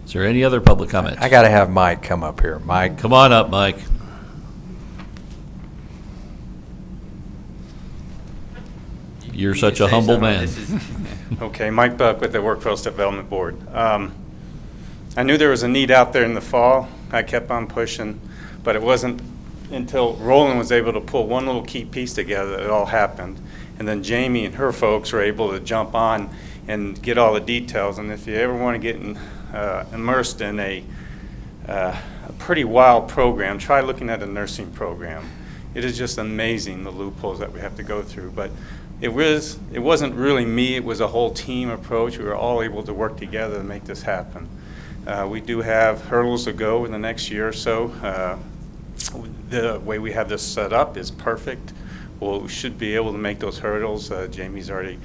Is there any other public comment? I got to have Mike come up here. Mike. Come on up, Mike. You're such a humble man. Okay, Mike Buck with the Workforce Development Board. I knew there was a need out there in the fall. I kept on pushing, but it wasn't until Roland was able to pull one little key piece together that it all happened. And then Jamie and her folks were able to jump on and get all the details. And if you ever want to get immersed in a pretty wild program, try looking at a nursing program. It is just amazing the loopholes that we have to go through. But it wasn't really me, it was a whole team approach. We were all able to work together to make this happen. We do have hurdles to go in the next year or so. The way we have this set up is perfect. We should be able to make those hurdles. Jamie's already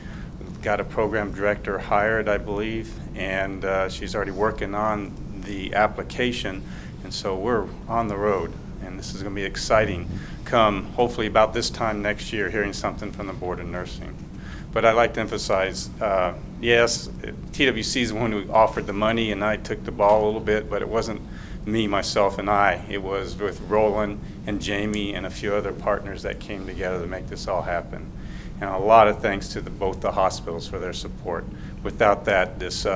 got a program director hired, I believe, and she's already working on the application, and so we're on the road. And this is going to be exciting come hopefully about this time next year, hearing something from the Board of Nursing. But I'd like to emphasize, yes, TWC is the one who offered the money, and I took the ball a little bit, but it wasn't me, myself, and I. It was with Roland and Jamie and a few other partners that came together to make this all happen. And a lot of thanks to both the hospitals for their support. Without that, this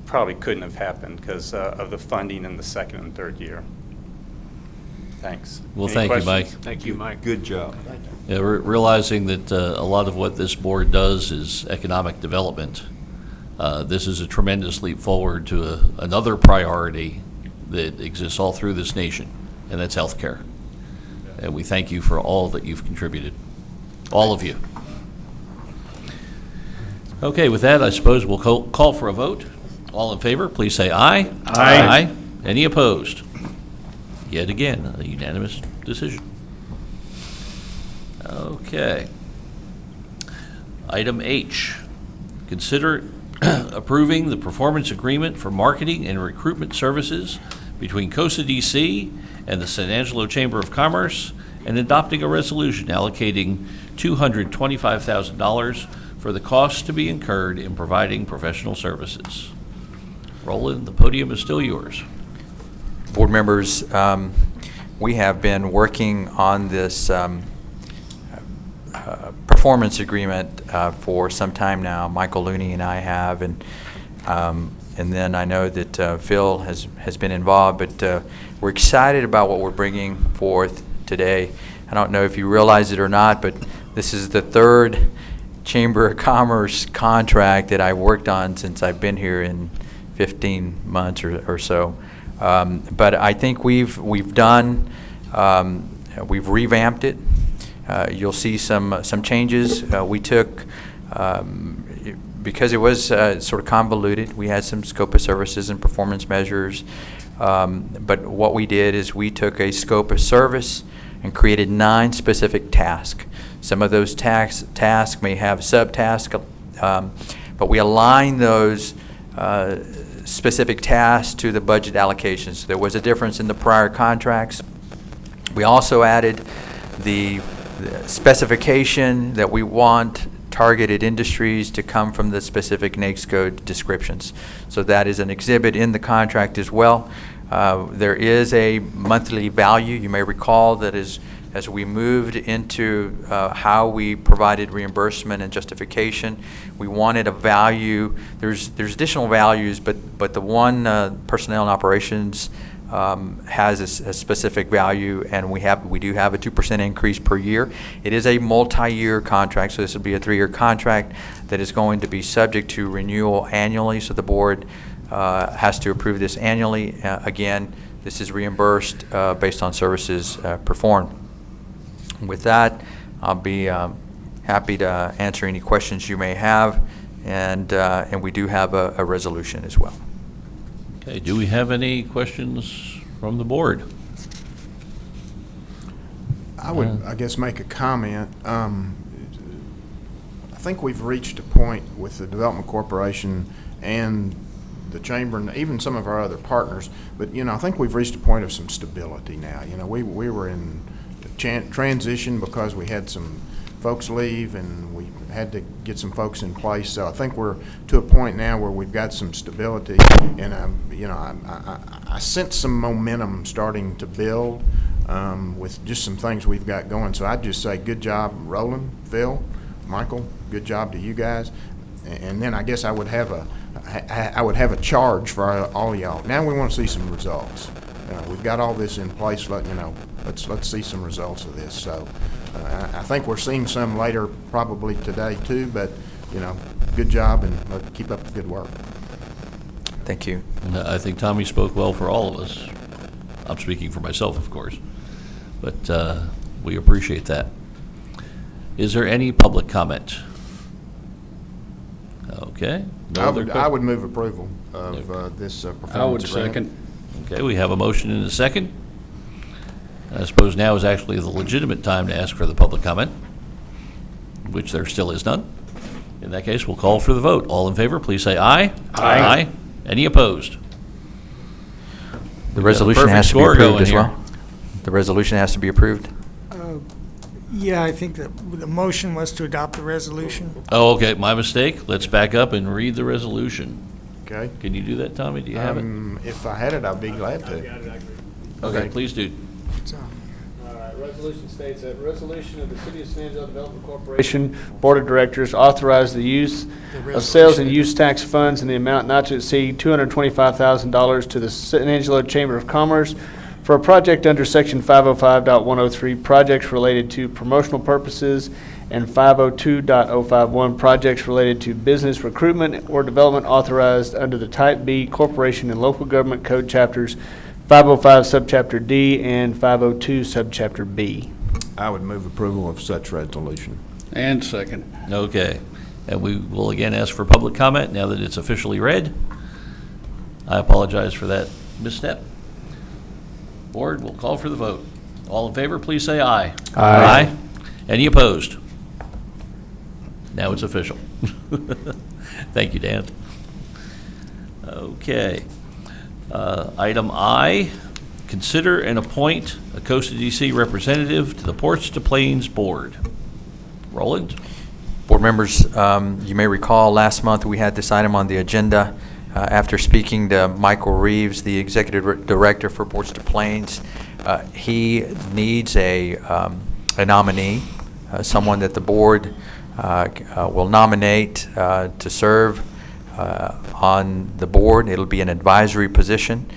probably couldn't have happened because of the funding in the second and third year. Thanks. Well, Any thank you, questions? Mike. Thank you, Mike. Good job. Yeah, realizing that a lot of what this board does is economic development. This is a tremendous leap forward to another priority that exists all through this nation, and that's healthcare. And we thank you for all that you've contributed, all of you. Okay, with that, I suppose we'll call for a vote. All in favor, please say aye. Aye. Any opposed? Yet again, a unanimous decision. Okay. Item H, consider approving the performance agreement for marketing and recruitment services between COSA DC and the San Angelo Chamber of Commerce, and adopting a resolution allocating $225,000 for the costs to be incurred in providing professional services. Roland, the podium is still yours. Board members, we have been working on this performance agreement for some time now. Michael Looney and I have, and then I know that Phil has been involved, but we're excited about what we're bringing forth today. I don't know if you realize it or not, but this is the third Chamber of Commerce contract that I worked on since I've been here in 15 months or so. But I think we've revamped it. You'll see some changes. We took, because it was sort of convoluted, we had some scope of services and performance measures. But what we did is we took a scope of service and created 9 specific tasks. Some of those tasks may have subtasks, but we align those specific tasks to the budget allocations. There was a difference in the prior contracts. We also added the specification that we want targeted industries to come from the specific NAICS code descriptions. So that is an exhibit in the contract as well. There is a monthly value. You may recall that as we moved into how we provided reimbursement and justification, we wanted a value. There's additional values, but the one personnel and operations has a specific value, and we do have a 2% increase per year. It is a multi-year contract, so this will be a 3-year contract that is going to be subject to renewal annually. So the board has to approve this annually. Again, this is reimbursed based on services performed. With that, I'll be happy to answer any questions you may have, and we do have a resolution as well. Okay, do we have any questions from the board? I would, I guess, make a comment. I think we've reached a point with the Development Corporation and the chamber and even some of our other partners. But, I think we've reached a point of some stability now. We were in transition because we had some folks leave and we had to get some folks in place. So I think we're to a point now where we've got some stability, and I sense some momentum starting to build with just some things we've got going. So I'd just say good job, Roland, Phil, Michael, good job to you guys. And then I guess I would have a charge for all of y'all. Now we want to see some results. We've got all this in place. Let's see some results of this. So I think we're seeing some later, probably today too. But good job, and keep up the good work. Thank you. I think Tommy spoke well for all of us. I'm speaking for myself, of course, but we appreciate that. Is there any public comment? Okay. No other I would move approval of this performance I would agreement. second. Okay, we have a motion and a second. I suppose now is actually the legitimate time to ask for the public comment, which there still is none. In that case, we'll call for the vote. All in favor, please say aye. Aye. Any opposed? The got a resolution perfect has to be score approved going as here. well. The resolution has to be approved. Yeah, I think that the motion was to adopt the resolution. Oh, okay, my mistake. Let's back up and read the resolution. Okay. Can you do that, Tommy? Do you have it? If I had it, I'd be glad to. Okay, please do. It's on. All right, resolution states that resolution of the City of San Angelo Development Corporation Board of Directors authorize the use of sales and use tax funds in the amount not to exceed $225,000 to the San Angelo Chamber of Commerce for a project under Section 505.103, projects related to promotional purposes, and 502.051, projects related to business recruitment or development authorized under the Type B Corporation and Local Government Code Chapters 505 Subchapter D and 502 Subchapter B. I would move approval of such resolution. And second. Okay, and we will again ask for public comment now that it's officially read. I apologize for that misstep. Board, we'll call for the vote. All in favor, please say aye. Aye. Any opposed? Now it's official. Thank you, Dan. Okay. Item I, consider and appoint a Costa DC representative to the Ports to Plains Board. Roland? Board members, you may recall last month we had this item on the agenda. After speaking to Michael Reeves, the Executive Director for Ports to Plains, he needs a nominee, someone that the board will nominate to serve on the board. It'll be an advisory position.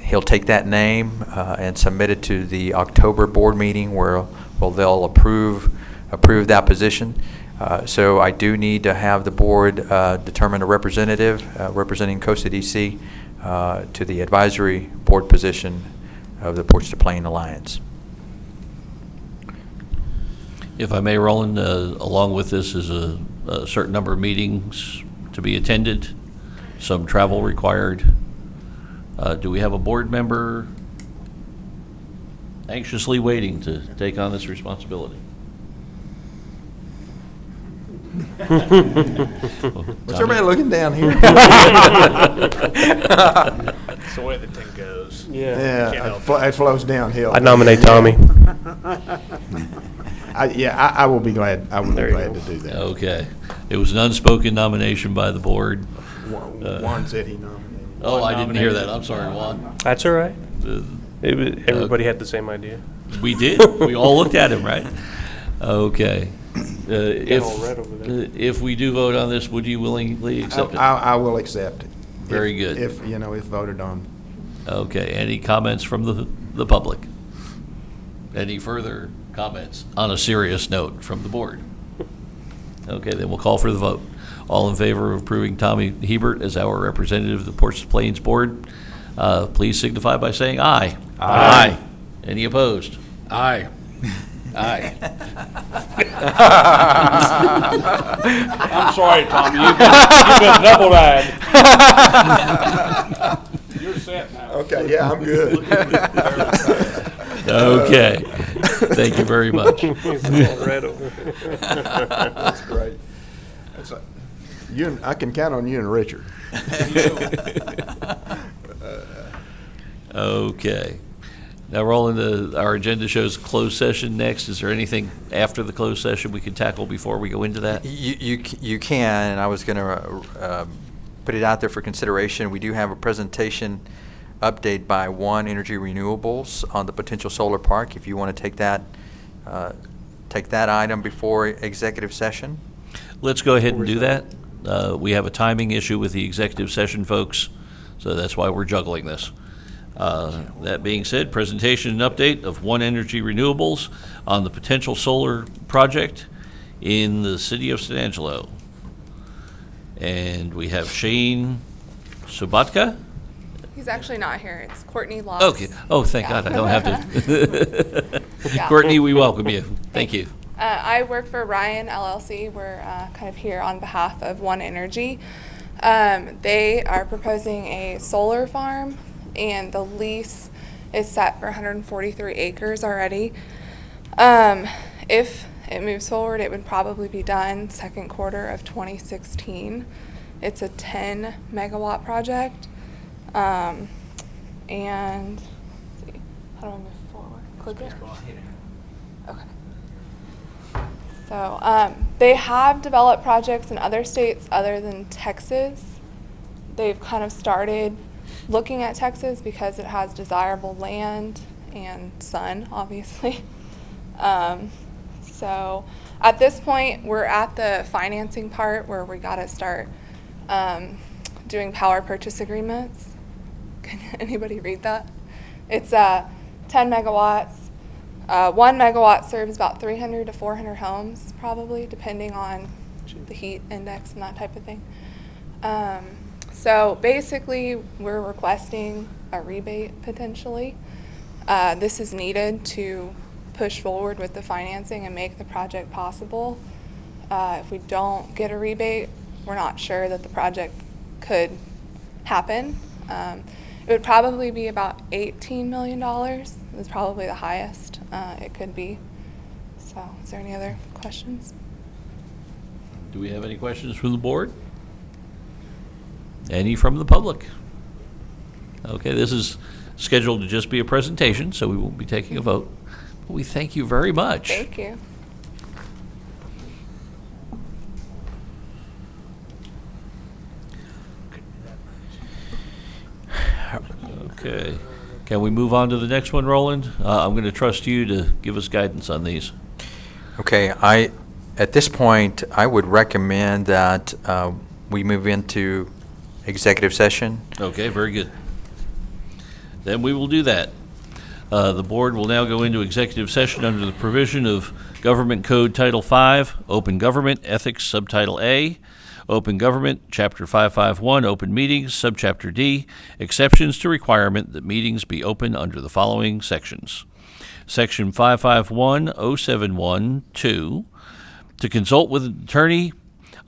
He'll take that name and submit it to the October board meeting where they'll approve that position. So I do need to have the board determine a representative representing Costa DC to the advisory board position of the Ports to Plain Alliance. If I may, Roland, along with this is a certain number of meetings to be attended, some travel required. Do we have a board member anxiously waiting to take on this responsibility? What's everybody looking down here? That's the way the thing goes. Yeah, it flows downhill. I nominate Tommy. I will be glad. I will be glad to do that. Okay. It was an unspoken nomination by the board. Juan said he nominated. Oh, I didn't hear that. I'm sorry, Juan. That's all right. Everybody had the same idea. We did. We all looked at him, right? Okay. all red over there. If we do vote on this, would you willingly accept it? I will accept it. Very good. If voted on. Okay. Any comments from the public? Any further comments on a serious note from the board? Okay, then we'll call for the vote. All in favor of approving Tommy Hebert as our representative of the Ports to Plains Board, please signify by saying aye. Aye. Any opposed? Aye. Aye. I'm sorry, Tommy. You've been double-eyed. You're set now. Okay, yeah, I'm good. Okay. Thank you very much. He's all red over there. That's great. I can count on you and Richard. Okay. Now, Roland, our agenda shows closed session next. Is there anything after the closed session we can tackle before we go into that? You can, and I was going to put it out there for consideration. We do have a presentation update by One Energy Renewables on the potential solar park. If you want to take that item before executive session. Let's go ahead and do that. We have a timing issue with the executive session, folks, so that's why we're juggling this. That being said, presentation and update of One Energy Renewables on the potential solar project in the city of San Angelo. And we have Shane Subotka. He's actually not here. It's Courtney Loss. Okay. Oh, thank God, I don't have to. Yeah. Courtney, we welcome you. Thank you. I work for Ryan LLC. We're kind of here on behalf of One Energy. They are proposing a solar farm, and the lease is set for 143 acres already. If it moves forward, it would probably be done second quarter of 2016. It's a 10 megawatt project. And let's see, how do I move forward? Click it. Okay. So they have developed projects in other states other than Texas. They've kind of started looking at Texas because it has desirable land and sun, obviously. So at this point, we're at the financing part where we got to start doing power purchase agreements. Can anybody read that? It's 10 megawatts. 1 megawatt serves about 300 to 400 homes, probably, depending on the heat index and that type of thing. So basically, we're requesting a rebate potentially. This is needed to push forward with the financing and make the project possible. If we don't get a rebate, we're not sure that the project could happen. It would probably be about $18 million. It's probably the highest it could be. So, is there any other questions? Do we have any questions from the board? Any from the public? Okay, this is scheduled to just be a presentation, so we won't be taking a vote. But we thank you very much. Thank you. Okay. Can we move on to the next one, Roland? I'm going to trust you to give us guidance on these. Okay, at this point, I would recommend that we move into executive session. Okay, very good. Then we will do that. The board will now go into executive session under the provision of Government Code Title V, Open Government Ethics, Subtitle A, Open Government, Chapter 551, Open Meetings, Subchapter D, exceptions to requirement that meetings be open under the following sections. Section 551-071-2, to consult with an attorney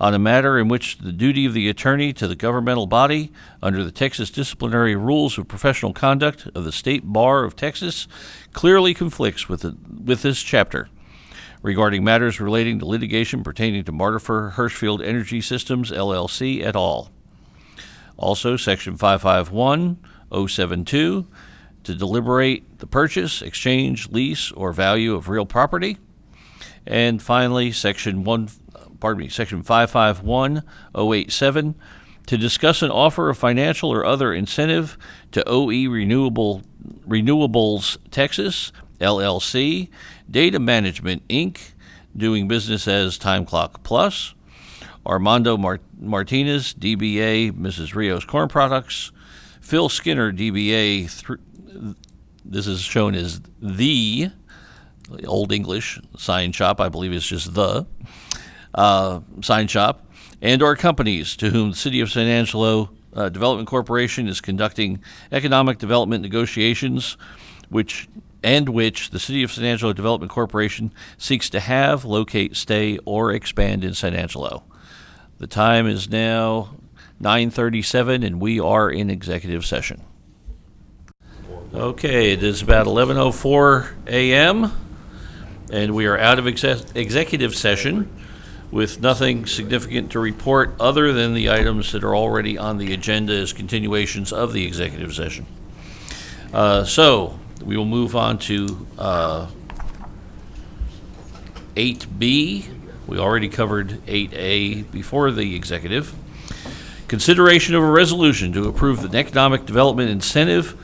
on a matter in which the duty of the attorney to the governmental body under the Texas Disciplinary Rules of Professional Conduct of the State Bar of Texas clearly conflicts with this chapter, regarding matters relating to litigation pertaining to Martifer Hirschfield Energy Systems, LLC, et al. Also, Section 551-072, to deliberate the purchase, exchange, lease, or value of real property. And finally, Section 551-087, to discuss an offer of financial or other incentive to OE Renewables Texas, LLC, Data Management, Inc., doing business as Time Clock Plus, Armando Martinez, DBA, Mrs. Rios Corn Products, Phil Skinner, DBA, this is shown as the Old English sign shop, I believe it's just the sign shop, and or companies to whom the City of San Angelo Development Corporation is conducting economic development negotiations, which the City of San Angelo Development Corporation seeks to have, locate, stay, or expand in San Angelo. The time is now 9:37, and we are in executive session. Okay, it is about 11:04 a.m., and we are out of executive session. with nothing significant to report other than the items that are already on the agenda as continuations of the executive session. So we will move on to 8B. We already covered 8A before the executive. Consideration of a resolution to approve an economic development incentive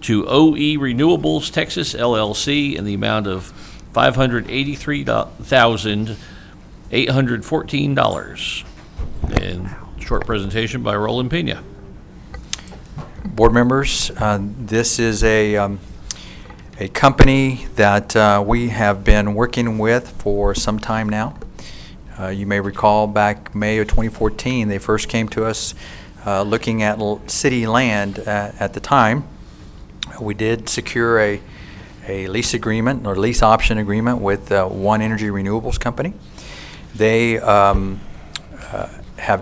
to OE Renewables Texas LLC in the amount of $583,814. And short presentation by Roland Pena. Board members, this is a company that we have been working with for some time now. You may recall back May of 2014, they first came to us looking at city land at the time. We did secure a lease agreement or lease option agreement with One Energy Renewables Company. They have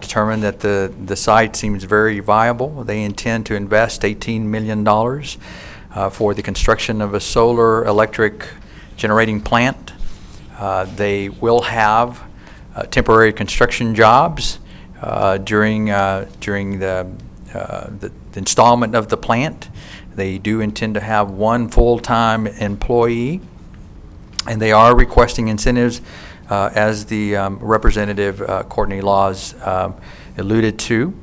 determined that the site seems very viable. They intend to invest $18 million for the construction of a solar electric generating plant. They will have temporary construction jobs during the installment of the plant. They do intend to have one full-time employee, and they are requesting incentives as the Representative Courtney Laws alluded to.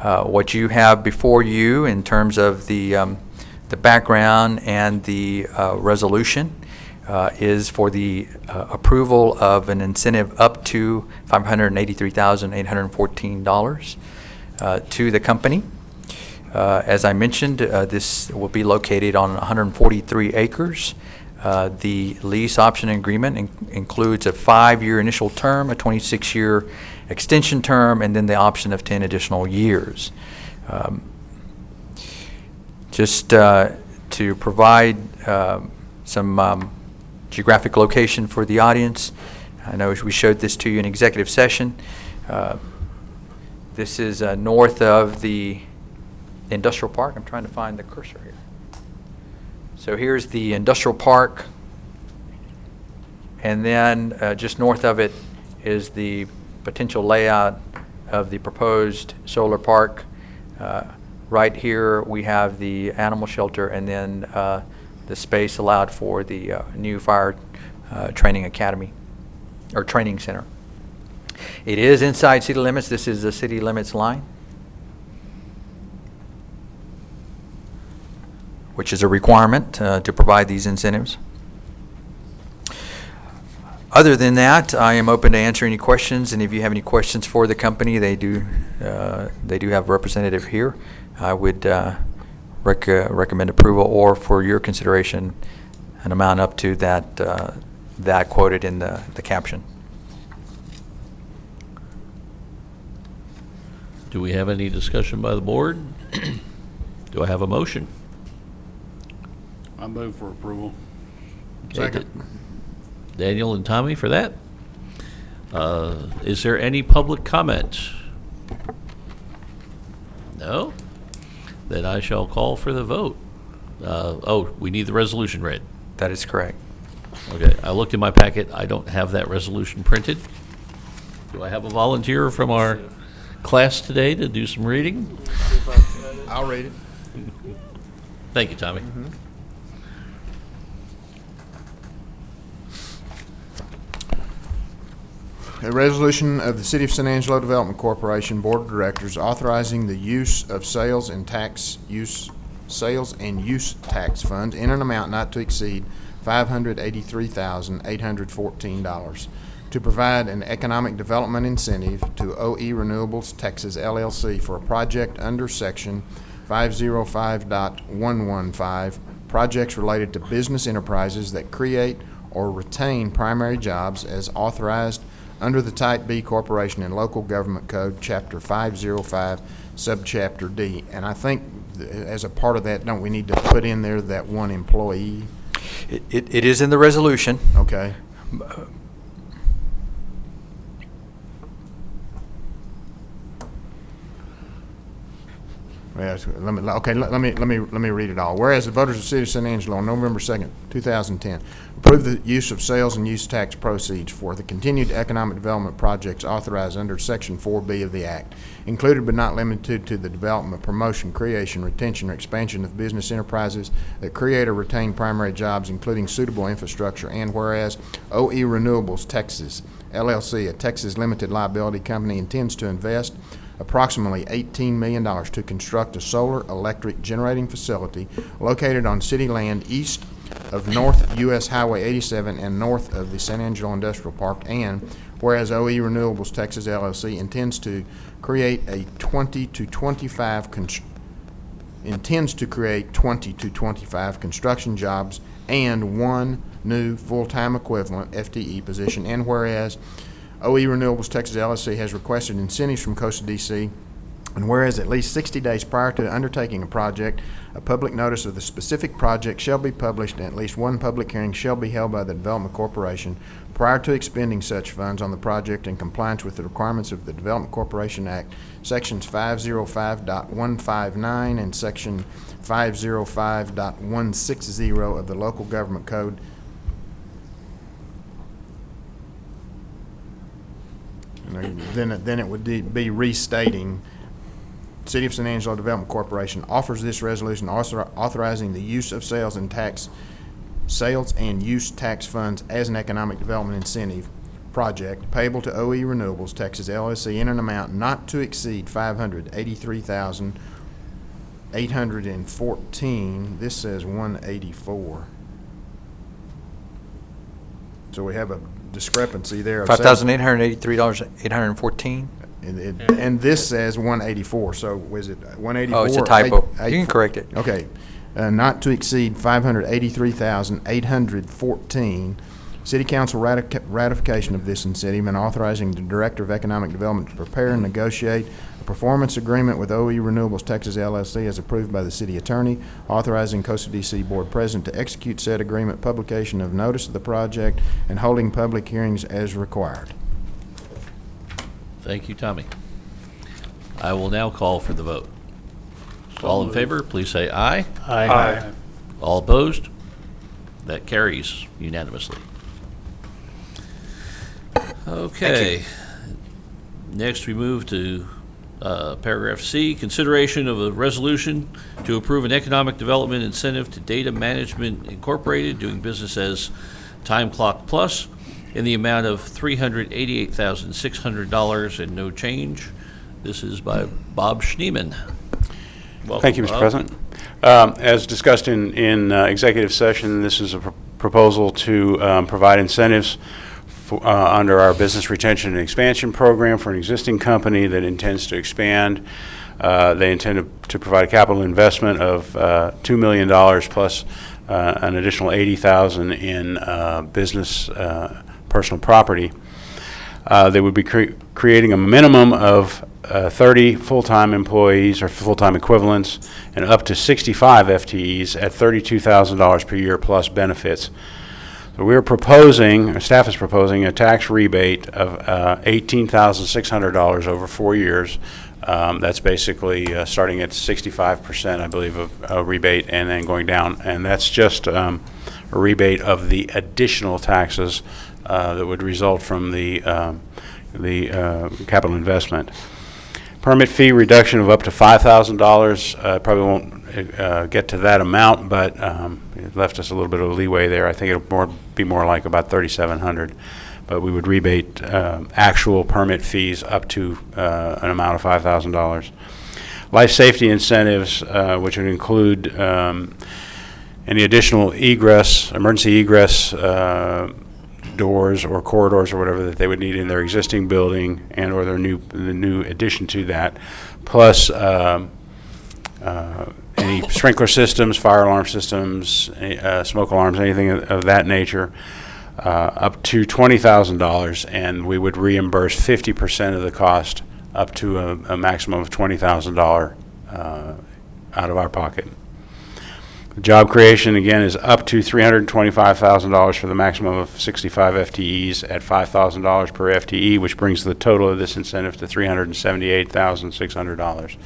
What you have before you in terms of the background and the resolution is for the approval of an incentive up to $583,814 to the company. As I mentioned, this will be located on 143 acres. The lease option agreement includes a 5-year initial term, a 26-year extension term, and then the option of 10 additional years. Just to provide some geographic location for the audience, I know we showed this to you in executive session. This is north of the industrial park. I'm trying to find the cursor here. So here's the industrial park, and then just north of it is the potential layout of the proposed solar park. Right here we have the animal shelter, and then the space allowed for the new fire training academy or training center. It is inside city limits. This is the city limits line, which is a requirement to provide these incentives. Other than that, I am open to answer any questions, and if you have any questions for the company, they do have a representative here. I would recommend approval, or for your consideration, an amount up to that quoted in the caption. Do we have any discussion by the board? Do I have a motion? I move for approval. Okay, Daniel and Tommy for that. Is there any public comment? No? Then I shall call for the vote. We need the resolution read. That is correct. Okay, I looked in my packet. I don't have that resolution printed. Do I have a volunteer from our class today to do some reading? I'll read it. Thank you, Tommy. A resolution of the City of San Angelo Development Corporation Board of Directors authorizing the use of sales and use tax funds in an amount not to exceed $583,814 to provide an economic development incentive to OE Renewables Texas LLC for a project under Section 505.115, projects related to business enterprises that create or retain primary jobs as authorized under the Type B Corporation and Local Government Code, Chapter 505, Subchapter D. And I think as a part of that, don't we need to put in there that one employee? It is in the resolution. Okay. Yes, let me read it all. Whereas the voters of the City of San Angelo on November 2nd, 2010, approved the use of sales and use tax proceeds for the continued economic development projects authorized under Section 4B of the Act, included but not limited to the development, promotion, creation, retention, or expansion of business enterprises that create or retain primary jobs, including suitable infrastructure. And whereas OE Renewables Texas, LLC, a Texas limited liability company, intends to invest approximately $18 million to construct a solar electric generating facility located on city land east of North U.S. Highway 87 and north of the San Angelo Industrial Park. And whereas OE Renewables Texas LLC intends to create 20 to 25 construction jobs and 1 new full-time equivalent FTE position. And whereas OE Renewables Texas LLC has requested incentives from Coastal DC, and whereas at least 60 days prior to undertaking a project, a public notice of the specific project shall be published and at least one public hearing shall be held by the Development Corporation prior to expending such funds on the project in compliance with the requirements of the Development Corporation Act, Sections 505.159 and Section 505.160 of the Local Government Code. Then it would be restating, City of San Angelo Development Corporation offers this resolution authorizing the use of sales and use tax funds as an economic development incentive project payable to OE Renewables Texas LLC in an amount not to exceed $583,814. This says 184. So we have a discrepancy there. $5,883,814. And this says 184. So was it 184? Oh, it's a typo. You can correct it. Okay. Not to exceed 583,814. City Council ratification of this incentive and authorizing the Director of Economic Development to prepare and negotiate a performance agreement with OE Renewables Texas LLC as approved by the City Attorney, authorizing Coastal DC Board President to execute said agreement, publication of notice of the project, and holding public hearings as required. Thank you, Tommy. I will now call for the vote. All in favor, please say aye. Aye. All opposed? That carries unanimously. Okay. Next, we move to paragraph C, consideration of a resolution to approve an economic development incentive to Data Management Incorporated, doing business as Time Clock Plus, in the amount of $388,600 and no change. This is by Bob Schneeman. Welcome, Thank you, Mr. Bob. President. As discussed in executive session, this is a proposal to provide incentives under our Business Retention and Expansion Program for an existing company that intends to expand. They intend to provide a capital investment of $2 million plus an additional $80,000 in business personal property. They would be creating a minimum of 30 full-time employees or full-time equivalents and up to 65 FTEs at $32,000 per year plus benefits. So we're proposing, our staff is proposing, a tax rebate of $18,600 over 4 years. That's basically starting at 65%, I believe, of rebate and then going down. And that's just a rebate of the additional taxes that would result from the capital investment. Permit fee reduction of up to $5,000. Probably won't get to that amount, but it left us a little bit of leeway there. I think it'll be more like about $3,700. But we would rebate actual permit fees up to an amount of $5,000. Life safety incentives, which would include any additional egress, emergency egress doors or corridors or whatever that they would need in their existing building and or the new addition to that, plus any sprinkler systems, fire alarm systems, smoke alarms, anything of that nature, up to $20,000, and we would reimburse 50% of the cost up to a maximum of $20,000 out of our pocket. Job creation, again, is up to $325,000 for the maximum of 65 FTEs at $5,000 per FTE, which brings the total of this incentive to $378,600.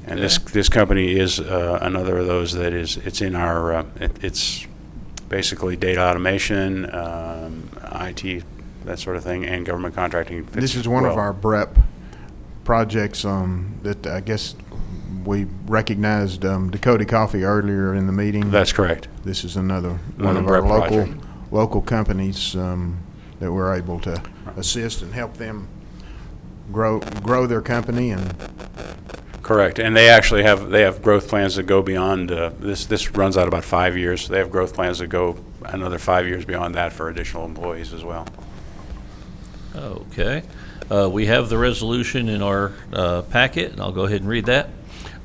And this company is another of those that it's in our, it's basically data automation, IT, that sort of thing, and government contracting. fits This is one of well. our BREP projects that I guess we recognized Dakota Coffee earlier in the meeting. That's correct. This is one of BREP our project. local companies that we're able to assist and help them grow their company. And Correct, and they actually have growth plans that go beyond, this runs out about 5 years. They have growth plans that go another 5 years beyond that for additional employees as well. Okay. We have the resolution in our packet, and I'll go ahead and read that.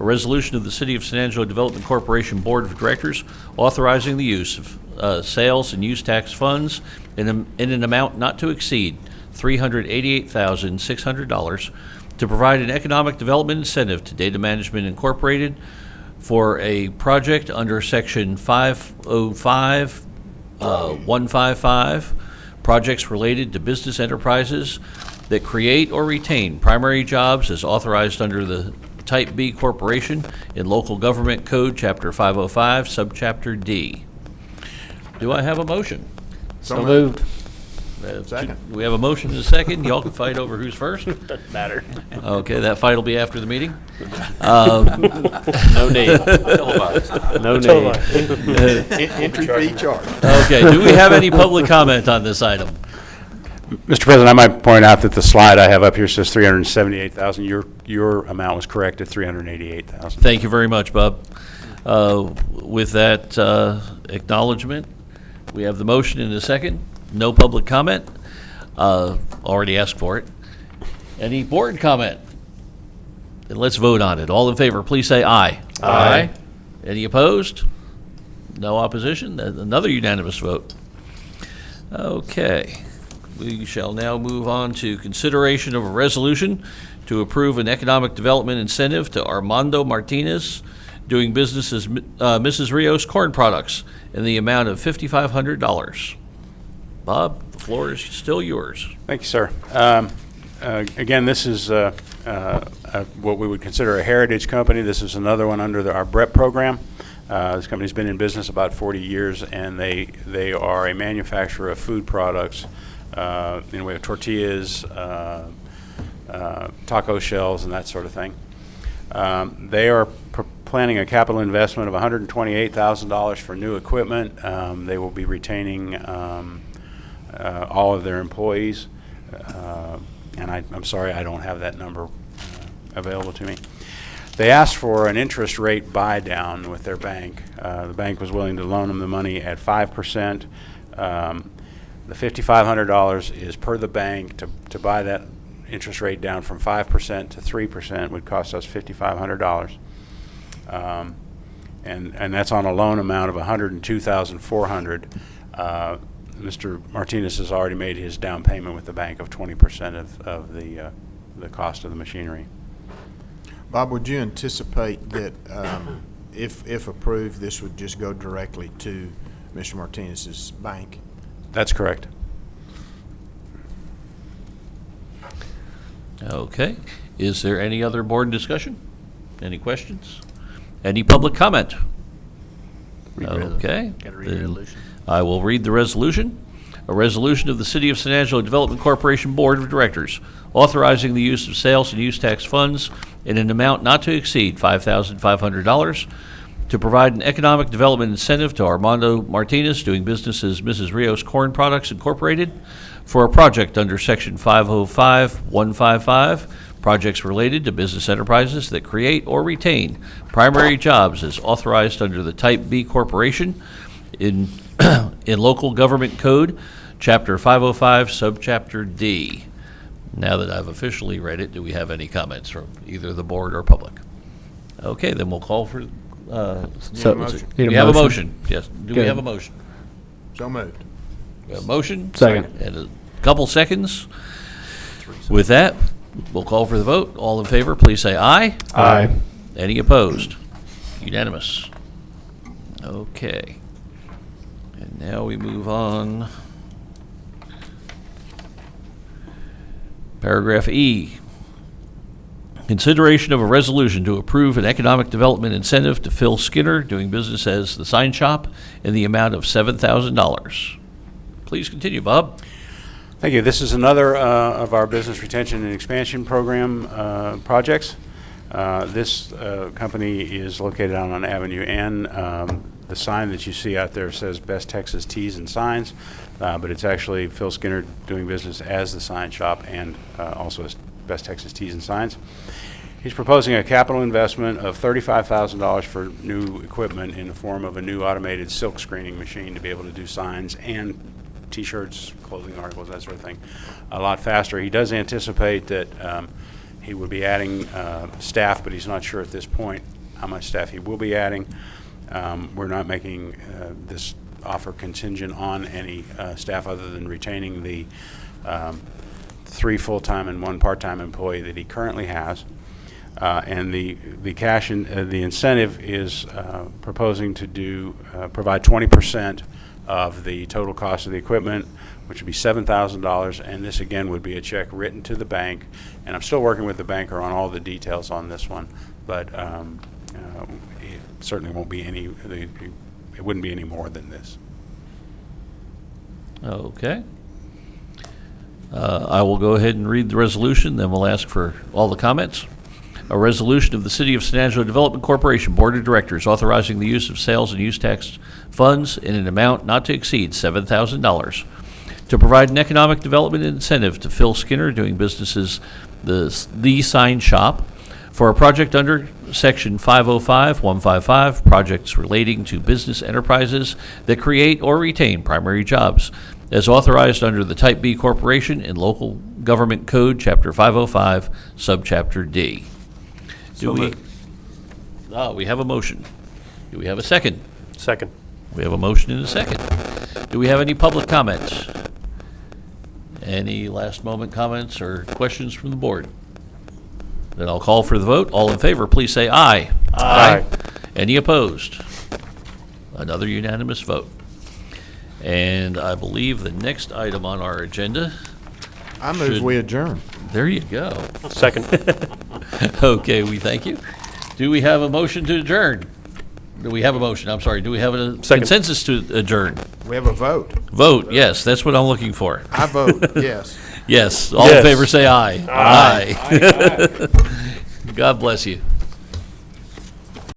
A resolution of the City of San Angelo Development Corporation Board of Directors authorizing the use of sales and use tax funds in an amount not to exceed $388,600 to provide an economic development incentive to Data Management Incorporated for a project under Section 505, 155, projects related to business enterprises that create or retain primary jobs as authorized under the Type B Corporation in Local Government Code, Chapter 505, Subchapter D. Do I have a motion? So moved. Second. We have a motion and a second. Y'all can fight over who's first. Doesn't matter. Okay, that fight will be after the meeting. No need. No need. entry fee charge. Okay, do we have any public comment on this item? Mr. President, I might point out that the slide I have up here says 378,000. Your amount was correct at 388,000. Thank you very much, Bob. With that acknowledgement, we have the motion in a second. No public comment. Already asked for it. Any board comment? Then let's vote on it. All in favor, please say aye. Aye. Any opposed? No opposition? Another unanimous vote. Okay. We shall now move on to consideration of a resolution to approve an economic development incentive to Armando Martinez, doing business as Mrs. Rios Corn Products, in the amount of $5,500. Bob, the floor is still yours. Thank you, sir. Again, this is what we would consider a heritage company. This is another one under our BREP program. This company's been in business about 40 years, and they are a manufacturer of food products in the way of tortillas, taco shells, and that sort of thing. They are planning a capital investment of $128,000 for new equipment. They will be retaining all of their employees, and I'm sorry I don't have that number available to me. They asked for an interest rate buy down with their bank. The bank was willing to loan them the money at 5%. The $5,500 is per the bank. To buy that interest rate down from 5% to 3% would cost us $5,500. And that's on a loan amount of $102,400. Mr. Martinez has already made his down payment with the bank of 20% of the cost of the machinery. Bob, would you anticipate that if approved, this would just go directly to Mr. Martinez's bank? That's correct. Okay. Is there any other board discussion? Any questions? Any public comment? Okay. Gotta read the resolution. I will read the resolution. A resolution of the City of San Angelo Development Corporation Board of Directors authorizing the use of sales and use tax funds in an amount not to exceed $5,500 to provide an economic development incentive to Armando Martinez, doing business as Mrs. Rios Corn Products Incorporated, for a project under Section 505, 155, projects related to business enterprises that create or retain primary jobs as authorized under the Type B Corporation in Local Government Code, Chapter 505, Subchapter D. Now that I've officially read it, do we have any comments from either the board or public? Okay, then we'll call for, Need a motion. Need a we have a motion. motion. Yes, do we Good. have a motion? So moved. A motion? Second. And a couple seconds. With that, we'll call for the vote. All in favor, please say aye. Aye. Any opposed? Unanimous. Okay. And now we move on. Paragraph E. Consideration of a resolution to approve an economic development incentive to Phil Skinner, doing business as the Sign Shop, in the amount of $7,000. Please continue, Bob. Thank you. This is another of our business retention and expansion program projects. This company is located out on Avenue N. The sign that you see out there says Best Texas Teas and Signs, but it's actually Phil Skinner doing business as the Sign Shop and also as Best Texas Teas and Signs. He's proposing a capital investment of $35,000 for new equipment in the form of a new automated silk screening machine to be able to do signs and T-shirts, clothing articles, that sort of thing, a lot faster. He does anticipate that he would be adding staff, but he's not sure at this point how much staff he will be adding. We're not making this offer contingent on any staff other than retaining the 3 full-time and 1 part-time employee that he currently has. And the cash the incentive is proposing to provide 20% of the total cost of the equipment, which would be $7,000, and this again would be a check written to the bank. And I'm still working with the banker on all the details on this one, but it certainly won't be it wouldn't be any more than this. Okay. I will go ahead and read the resolution, then we'll ask for all the comments. A resolution of the City of San Angelo Development Corporation Board of Directors authorizing the use of sales and use tax funds in an amount not to exceed $7,000 to provide an economic development incentive to Phil Skinner, doing business as the Sign Shop, for a project under Section 505-155, projects relating to business enterprises that create or retain primary jobs, as authorized under the Type B Corporation in Local Government Code, Chapter 505, Subchapter D. We have a motion. Do we have a second? Second. We have a motion and a second. Do we have any public comments? Any last moment comments or questions from the board? Then I'll call for the vote. All in favor, please say aye. Aye. Any opposed? Another unanimous vote. And I believe the next item on our agenda. I move we adjourn. There you go. Second. Okay, we thank you. Do we have a motion to adjourn? Do we have a motion? I'm sorry. Do we have a Second. consensus to adjourn? We have a vote. Vote, yes. That's what I'm looking for. I vote, yes. Yes. All Yes. in favor, say aye. Aye. God bless you.